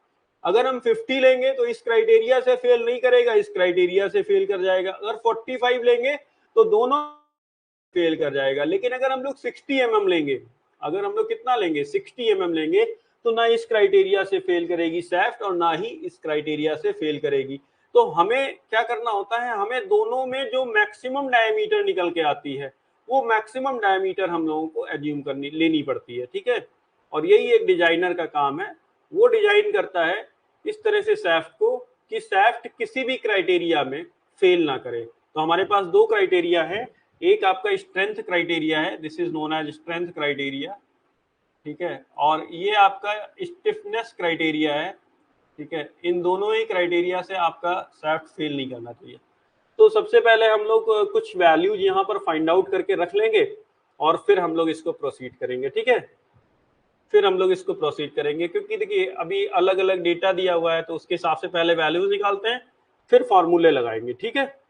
अगर हम 50 लेंगे तो इस क्राइटेरिया से फेल नहीं करेगा, इस क्राइटेरिया से फेल कर जाएगा। अगर 45 लेंगे तो दोनों फेल कर जाएगा। लेकिन अगर हम लोग 60 mm लेंगे, अगर हम लोग कितना लेंगे 60 mm लेंगे, तो ना इस क्राइटेरिया से फेल करेगी शाफ्ट और ना ही इस क्राइटेरिया से फेल करेगी। तो हमें क्या करना होता है, हमें दोनों में जो मैक्सिमम डायमीटर निकल के आती है वो मैक्सिमम डायमीटर हम लोगों को एज्यूम करनी लेनी पड़ती है। ठीक है, और यही एक डिजाइनर का काम है, वो डिजाइन करता है इस तरह से शाफ्ट को कि शाफ्ट किसी भी क्राइटेरिया में फेल ना करे। तो हमारे पास दो क्राइटेरिया है, एक आपका स्ट्रेंथ क्राइटेरिया है, this is known as strength criteria. ठीक है, और ये आपका स्टिफनेस क्राइटेरिया है। ठीक है, इन दोनों ही क्राइटेरिया से आपका शाफ्ट फेल नहीं करना चाहिए। तो सबसे पहले हम लोग कुछ वैल्यूज यहाँ पर फाइंड आउट करके रख लेंगे और फिर हम लोग इसको प्रोसीड करेंगे। ठीक है, फिर हम लोग इसको प्रोसीड करेंगे, क्योंकि देखिए अभी अलग अलग डेटा दिया हुआ है तो उसके हिसाब से पहले वैल्यूज निकालते हैं फिर फॉर्मूले लगाएंगे। ठीक है,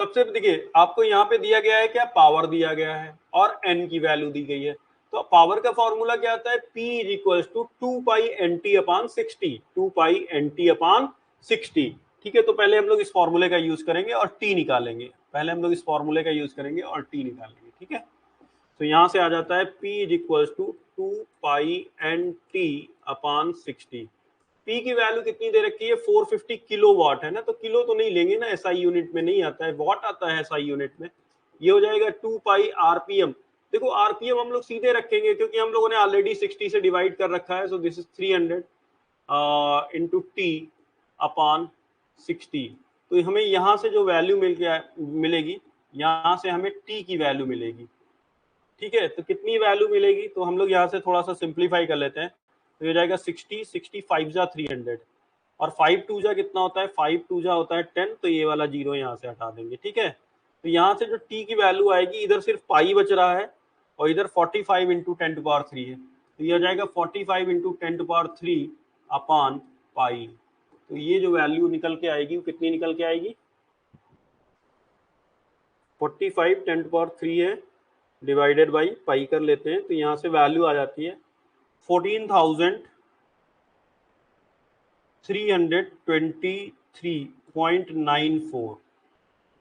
सबसे देखिए आपको यहाँ पे दिया गया है क्या, पावर दिया गया है और n की वैल्यू दी गई है। तो पावर का फॉर्मूला क्या आता है, P is equal to 2π/NT/60, 2π/NT/60। ठीक है, तो पहले हम लोग इस फॉर्मूले का यूज करेंगे और T निकालेंगे, पहले हम लोग इस फॉर्मूले का यूज करेंगे और T निकालेंगे। ठीक है, तो यहाँ से आ जाता है P is equal to 2π/NT/60। P की वैल्यू कितनी दे रखी है, 450 किलोवाट है ना, तो किलो तो नहीं लेंगे ना, SI यूनिट में नहीं आता है, वॉट आता है SI यूनिट में। ये हो जाएगा 2π RPM। देखो RPM हम लोग सीधे रखेंगे क्योंकि हम लोगों ने ऑलरेडी 60 से डिवाइड कर रखा है, so this is 300 into T/60। तो हमें यहाँ से जो वैल्यू मिलेगी, यहाँ से हमें T की वैल्यू मिलेगी। ठीक है, तो कितनी वैल्यू मिलेगी, तो हम लोग यहाँ से थोड़ा सा सिंप्लीफाई कर लेते हैं। तो हो जाएगा 60, 65 जा 300 और 5 2 जा कितना होता है, 5 2 जा होता है 10, तो ये वाला जीरो यहाँ से हटा देंगे। ठीक है, तो यहाँ से जो T की वैल्यू आएगी, इधर सिर्फ पाई बच रहा है और इधर 45 इंटू 10⁻³ है, तो ये हो जाएगा 45 इंटू 10⁻³ अपॉन पाई। तो ये जो वैल्यू निकल के आएगी वो कितनी निकल के आएगी, 45 10⁻³ है डिवाइडेड बाई पाई कर लेते हैं, तो यहाँ से वैल्यू आ जाती है 14,323.94।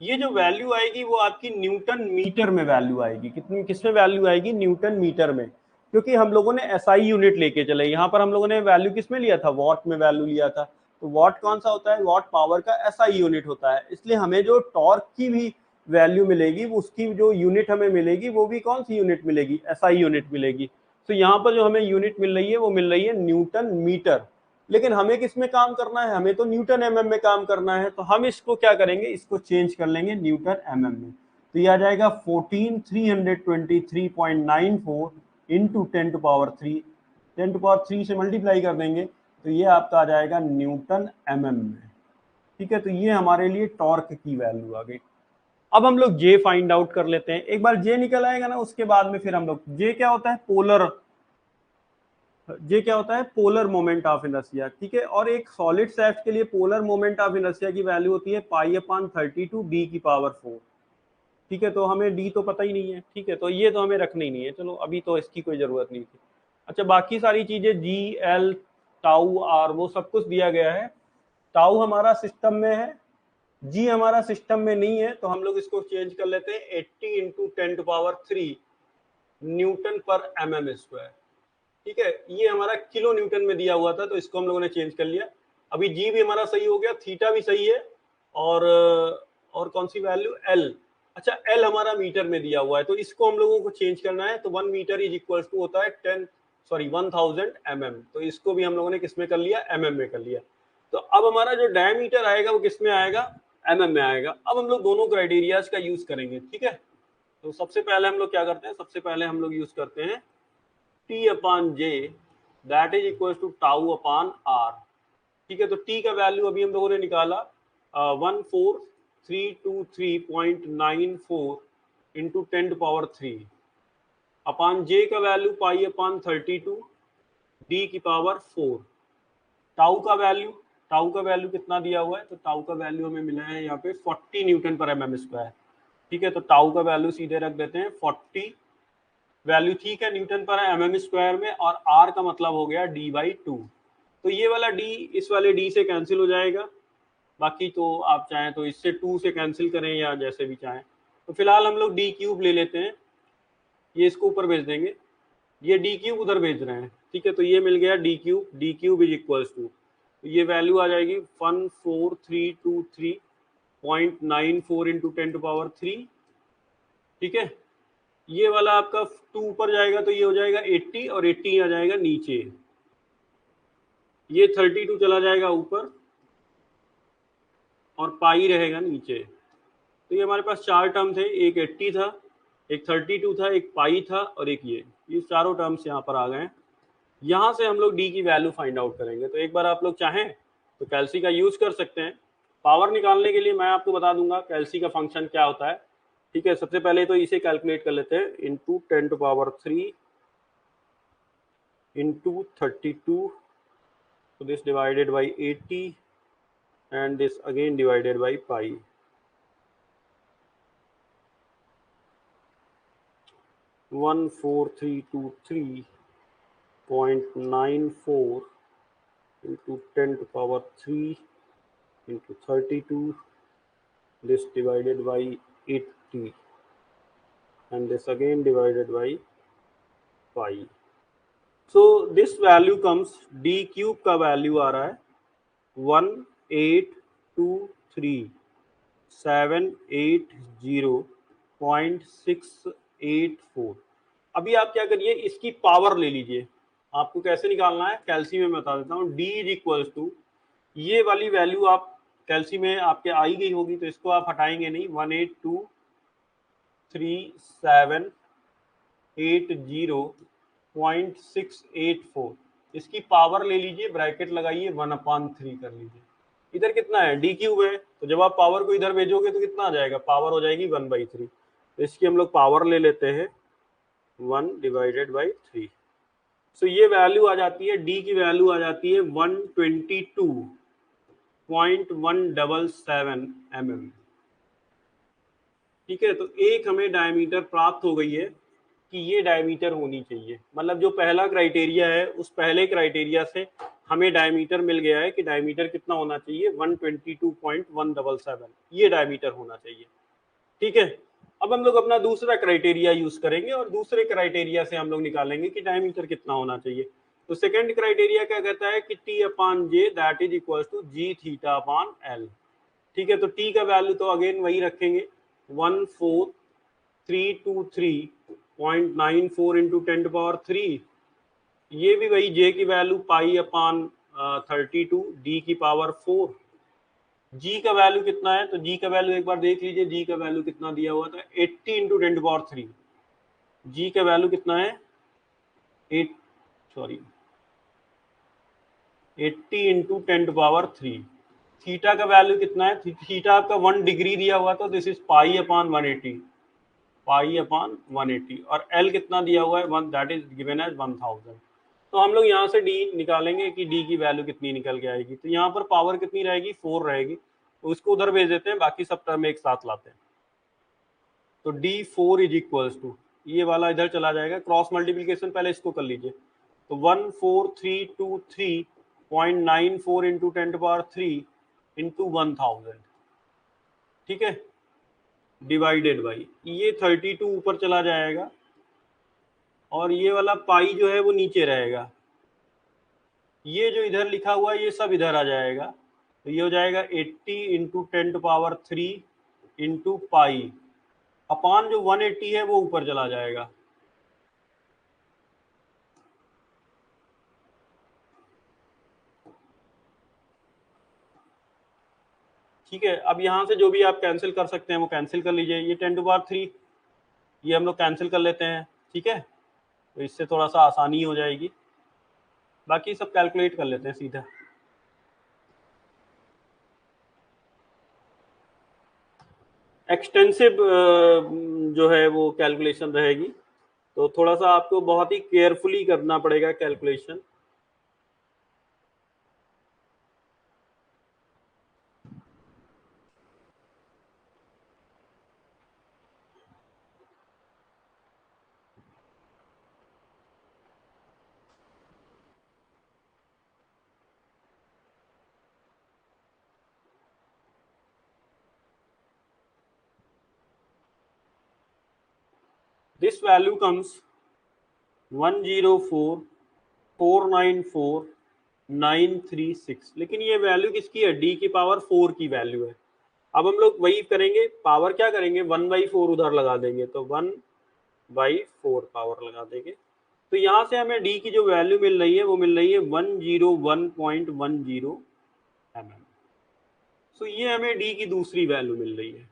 ये जो वैल्यू आएगी वो आपकी न्यूटन मीटर में वैल्यू आएगी। कितनी, किसमें वैल्यू आएगी, न्यूटन मीटर में, क्योंकि हम लोगों ने SI यूनिट लेके चले। यहाँ पर हम लोगों ने वैल्यू किसमें लिया था, वॉट में वैल्यू लिया था। तो वॉट कौन सा होता है, वॉट पावर का SI यूनिट होता है, इसलिए हमें जो टॉर्क की भी वैल्यू मिलेगी, उसकी जो यूनिट हमें मिलेगी वो भी कौन सी यूनिट मिलेगी, एसआई यूनिट मिलेगी। तो यहाँ पर जो हमें यूनिट मिल रही है वो मिल रही है न्यूटन मीटर। लेकिन हमें किस में काम करना है, हमें तो न्यूटन एमएम में काम करना है। तो हम इसको क्या करेंगे, इसको चेंज कर लेंगे न्यूटन एमएम में। तो ये आ जाएगा 14323.94 इंटू 10⁻³ 10⁻³ से मल्टीप्लाई कर देंगे तो ये आपका आ जाएगा न्यूटन एमएम में। ठीक है, तो ये हमारे लिए टॉर्क की वैल्यू आ गई। अब हम लोग जे फाइंड आउट कर लेते हैं। एक बार जे निकल आएगा ना, उसके बाद में फिर हम लोग, जे क्या होता है, पोलर, जे क्या होता है, पोलर मोमेंट ऑफ इनर्शिया। ठीक है, और एक सॉलिड शाफ्ट के लिए पोलर मोमेंट ऑफ इनर्शिया की वैल्यू होती है π/32 d⁴। ठीक है, तो हमें डी तो पता ही नहीं है। ठीक है, तो ये तो हमें रखना ही नहीं है, चलो अभी तो इसकी कोई जरूरत नहीं थी। अच्छा, बाकी सारी चीजें जी एल टाउ आर वो सब कुछ दिया गया है। टाउ हमारा सिस्टम में है, जी हमारा सिस्टम में नहीं है, तो हम लोग इसको चेंज कर लेते हैं 80 into 10⁻³ Newton per mm square. ठीक है, ये हमारा किलो न्यूटन में दिया हुआ था, तो इसको हम लोगों ने चेंज कर लिया। अभी जी भी हमारा सही हो गया, थीटा भी सही है, और कौन सी वैल्यू, एल। अच्छा, एल हमारा मीटर में दिया हुआ है, तो इसको हम लोगों को चेंज करना है। तो 1 मीटर इज इक्वल टू होता है 1000 mm। तो इसको भी हम लोगों ने किस में कर लिया, mm में कर लिया। तो अब हमारा जो डायमीटर आएगा वो किस में आएगा, mm में आएगा। अब हम लोग दोनों क्राइटेरियाज का यूज करेंगे। ठीक है, तो सबसे पहले हम लोग क्या करते हैं, सबसे पहले हम लोग यूज करते हैं T/J that is equal to τ/r। ठीक है, तो T का वैल्यू अभी हम लोगों ने निकाला 14323.94 इंटू 10⁻³ अपॉन J का वैल्यू π/32 d⁴। टाउ का वैल्यू कितना दिया हुआ है, तो टाउ का वैल्यू हमें मिला है यहाँ पे 40 न्यूटन पर mm स्क्वायर। ठीक है, तो टाउ का वैल्यू सीधे रख देते हैं 40 वैल्यू। ठीक है, न्यूटन पर mm स्क्वायर में, और r का मतलब हो गया d/2। तो ये वाला d इस वाले d से कैंसिल हो जाएगा। बाकी तो आप चाहें तो इससे 2 से कैंसिल करें या जैसे भी चाहें। तो फिलहाल हम लोग d³ ले लेते हैं, ये इसको ऊपर भेज देंगे, ये d³ उधर भेज रहे हैं। ठीक है, तो ये मिल गया d³ इज इक्वल्स टू, ये वैल्यू आ जाएगी 14323.94 इंटू 10⁻³। ठीक है, ये वाला आपका 2 ऊपर जाएगा तो ये हो जाएगा 80, और 80 आ जाएगा नीचे, ये 32 चला जाएगा ऊपर और पाई रहेगा नीचे। तो ये हमारे पास 4 टर्म थे, एक 80 था, एक 32 था, एक पाई था, और एक ये चारों टर्म्स यहाँ पर आ गए। यहाँ से हम लोग डी की वैल्यू फाइंड आउट करेंगे। तो एक बार आप लोग चाहें तो कैल्सी का यूज कर सकते हैं। पावर निकालने के लिए मैं आपको बता दूंगा कैल्सी का फंक्शन क्या होता है। ठीक है, सबसे पहले तो इसे कैलकुलेट कर लेते हैं, into 10⁻³ into 32, so this divided by 80 and this again divided by pi। 14323.94 into 10⁻³ into 32, this divided by 80 and this again divided by pi। So this value comes, d³ का वैल्यू आ रहा है 1823780.684। अभी आप क्या करिए, इसकी पावर ले लीजिए। आपको कैसे निकालना है, कैल्सी में बता देता हूँ। d इज इक्वल्स टू, ये वाली वैल्यू आप कैल्सी में आपके आई गई होगी, तो इसको आप हटाएंगे नहीं, 1823780.684। इसकी पावर ले लीजिए, ब्रैकेट लगाइए, 1/3 कर लीजिए। इधर कितना है, d³ है, तो जब आप पावर को इधर भेजोगे तो कितना आ जाएगा, पावर हो जाएगी 1/3। तो इसकी हम लोग पावर ले लेते हैं 1/3। सो ये वैल्यू आ जाती है, d की वैल्यू आ जाती है 122.177 mm। ठीक है, तो एक हमें डायमीटर प्राप्त हो गई है कि ये डायमीटर होनी चाहिए। मतलब जो पहला क्राइटेरिया है, उस पहले क्राइटेरिया से हमें डायमीटर मिल गया है कि डायमीटर कितना होना चाहिए, 122.177, ये डायमीटर होना चाहिए। ठीक है, अब हम लोग अपना दूसरा क्राइटेरिया यूज करेंगे, और दूसरे क्राइटेरिया से हम लोग निकालेंगे कि डायमीटर कितना होना चाहिए। तो सेकंड क्राइटेरिया क्या कहता है कि T/J that is equal to G θ/L। ठीक है, तो T का वैल्यू तो अगेन वही रखेंगे, 14323.94 इंटू 10⁻3। ये भी वही j की वैल्यू पाई अपान 32 d की पावर 4। g का वैल्यू कितना है, तो g का वैल्यू एक बार देख लीजिए, g का वैल्यू कितना दिया हुआ था 80 इंटू 10⁻3। g का वैल्यू कितना है 80 इंटू 10⁻3। थीटा का वैल्यू कितना है, थीटा आपका 1 डिग्री दिया हुआ था, दिस इज पाई अपान 180, पाई अपान 180। और एल कितना दिया हुआ है 1, दैट इज गिवन एज 1000। तो हम लोग यहाँ से डी निकालेंगे कि डी की वैल्यू कितनी निकल के आएगी। तो यहाँ पर पावर कितनी रहेगी 4 रहेगी, तो उसको उधर भेज देते हैं, बाकी सब टर्म एक साथ लाते हैं। तो D4 इज इक्वल्स टू, ये वाला इधर चला जाएगा, क्रॉस मल्टीप्लीकेशन पहले इसको कर लीजिए। तो 14323.94 इंटू 10⁻3 इंटू 1000, ठीक है, डिवाइडेड बाई ये 32 ऊपर चला जाएगा और ये वाला पाई जो है वो नीचे रहेगा। ये जो इधर लिखा हुआ है ये सब इधर आ जाएगा, तो ये हो जाएगा 80 इंटू 10⁻3 इंटू पाई अपान जो 180 है वो ऊपर चला जाएगा। ठीक है, अब यहाँ से जो भी आप कैंसिल कर सकते हैं वो कैंसिल कर लीजिए। ये 10⁻3 ये हम लोग कैंसिल कर लेते हैं, ठीक है, तो इससे थोड़ा सा आसानी हो जाएगी। बाकी सब कैलकुलेट कर लेते हैं सीधा। एक्सटेंसिव जो है वो कैलकुलेशन रहेगी, तो थोड़ा सा आपको बहुत ही केयरफुली करना पड़ेगा कैलकुलेशन। दिस वैल्यू कम्स 104,494,936, लेकिन ये वैल्यू किसकी है, डी की पावर 4 की वैल्यू है। अब हम लोग वही करेंगे, पावर क्या करेंगे 1/4 उधर लगा देंगे, तो 1/4 पावर लगा देंगे। तो यहाँ से हमें डी की जो वैल्यू मिल रही है वो मिल रही है 101.10 mm। तो ये हमें डी की दूसरी वैल्यू मिल रही है।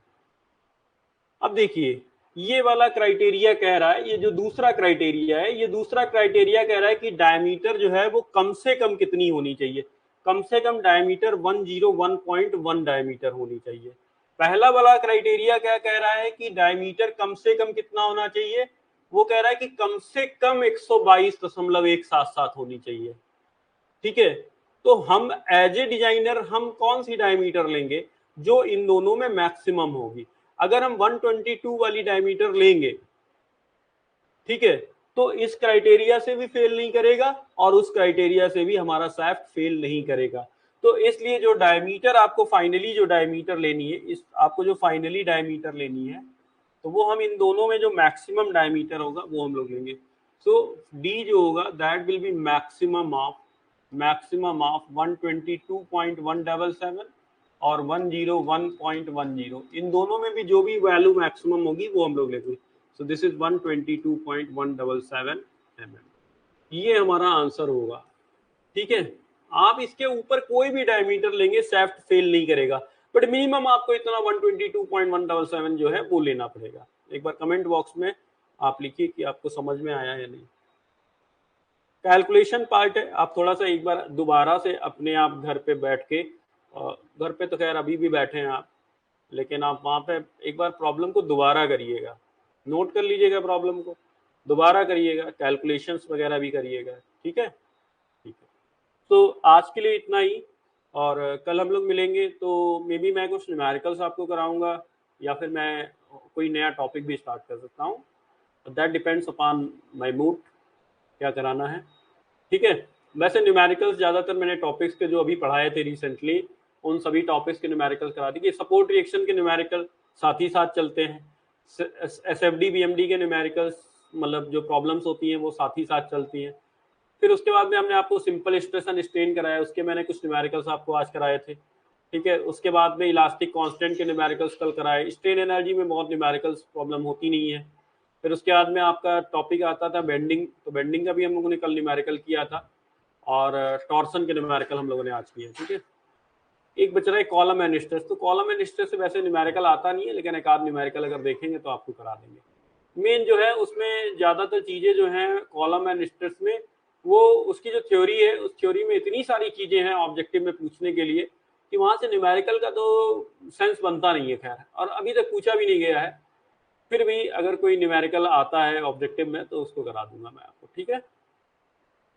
अब देखिए ये वाला क्राइटेरिया कह रहा है, ये जो दूसरा क्राइटेरिया है, ये दूसरा क्राइटेरिया कह रहा है कि डायमीटर जो है वो कम से कम कितनी होनी चाहिए, कम से कम डायमीटर 101.1 डायमीटर होनी चाहिए। पहला वाला क्राइटेरिया क्या कह रहा है कि डायमीटर कम से कम कितना होना चाहिए, वो कह रहा है कि कम से कम 122.177 होनी चाहिए। ठीक है, तो हम एज ए डिजाइनर हम कौन सी डायमीटर लेंगे जो इन दोनों में मैक्सिमम होगी। अगर हम 122 वाली डायमीटर लेंगे, ठीक है, तो इस क्राइटेरिया से भी फेल नहीं करेगा और उस क्राइटेरिया से भी हमारा सैफ्ट फेल नहीं करेगा। तो इसलिए जो डायमीटर आपको फाइनली जो डायमीटर लेनी है, इस आपको जो फाइनली डायमीटर लेनी है, तो वो हम इन दोनों में जो मैक्सिमम डायमीटर होगा वो हम लोग लेंगे। सो डी जो होगा that will be maximum of 122.177 और 101.10। इन दोनों में भी जो भी वैल्यू मैक्सिमम होगी वो हम लोग लेंगे। सो दिस इज 122.177 mm। ये हमारा आंसर होगा। ठीक है, आप इसके ऊपर कोई भी डायमीटर लेंगे सैफ्ट फेल नहीं करेगा, बट मिनिमम आपको इतना 122.177 जो है वो लेना पड़ेगा। एक बार कमेंट बॉक्स में आप लिखिए कि आपको समझ में आया या नहीं। कैलकुलेशन पार्ट है, आप थोड़ा सा एक बार दोबारा से अपने आप घर पे बैठ के, घर पे तो खैर अभी भी बैठे हैं आप, लेकिन आप वहाँ पे एक बार प्रॉब्लम को दोबारा करिएगा, नोट कर लीजिएगा प्रॉब्लम को, दोबारा करिएगा, कैलकुलेशंस वगैरह भी करिएगा। ठीक है, ठीक है। तो आज के लिए इतना ही, और कल हम लोग मिलेंगे तो मे बी मैं कुछ न्यूमेरिकल्स आपको कराऊंगा या फिर मैं कोई नया टॉपिक भी स्टार्ट कर सकता हूँ, that depends upon my mood क्या कराना है। ठीक है, वैसे न्यूमेरिकल्स ज़्यादातर मैंने टॉपिक्स के जो अभी पढ़ाए थे रिसेंटली उन सभी टॉपिक्स के न्यूमेरिकल्स करा दिए। सपोर्ट रिएक्शन के न्यूमेरिकल साथ ही साथ चलते हैं, SFD BMD के न्यूमेरिकल्स मतलब जो प्रॉब्लम्स होती हैं वो साथ ही साथ चलती हैं। फिर उसके बाद में हमने आपको सिंपल स्ट्रेस एंड स्ट्रेन कराया, उसके मैंने कुछ न्यूमेरिकल्स आपको आज कराए थे। ठीक है। उसके बाद में इलास्टिक कांस्टेंट के न्यूमेरिकल्स कल कराए। स्ट्रेन एनर्जी में बहुत न्यूमेरिकल्स प्रॉब्लम होती नहीं है। फिर उसके बाद में आपका टॉपिक आता था बेंडिंग, तो बेंडिंग का भी हम लोगों ने कल न्यूमेरिकल किया था, और टॉर्सन के न्यूमेरिकल हम लोगों ने आज किए। ठीक है। एक बच रहा है कॉलम एंड स्ट्रेस, तो कॉलम एंड स्ट्रेस से वैसे न्यूमेरिकल आता नहीं है, लेकिन एक आध न्यूमेरिकल अगर देखेंगे तो आपको करा देंगे। मेन जो है उसमें ज़्यादातर चीज़ें जो हैं कॉलम एंड स्ट्रेस में, वो उसकी जो थ्योरी है, उस थ्योरी में इतनी सारी चीज़ें हैं ऑब्जेक्टिव में पूछने के लिए कि वहाँ से न्यूमेरिकल का तो सेंस बनता नहीं है। खैर, और अभी तक पूछा भी नहीं गया है। फिर भी अगर कोई न्यूमेरिकल आता है ऑब्जेक्टिव में तो उसको करा दूंगा मैं आपको। ठीक है।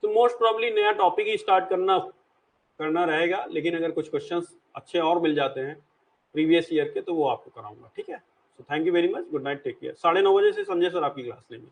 तो मोस्ट प्रॉब्ली नया टॉपिक ही स्टार्ट करना रहेगा, लेकिन अगर कुछ क्वेश्चंस अच्छे और मिल जाते हैं प्रीवियस ईयर के तो वो आपको कराऊंगा। ठीक है। So thank you very much, good night, take care. 9:30 बजे से संजय सर आपकी क्लास लेंगे।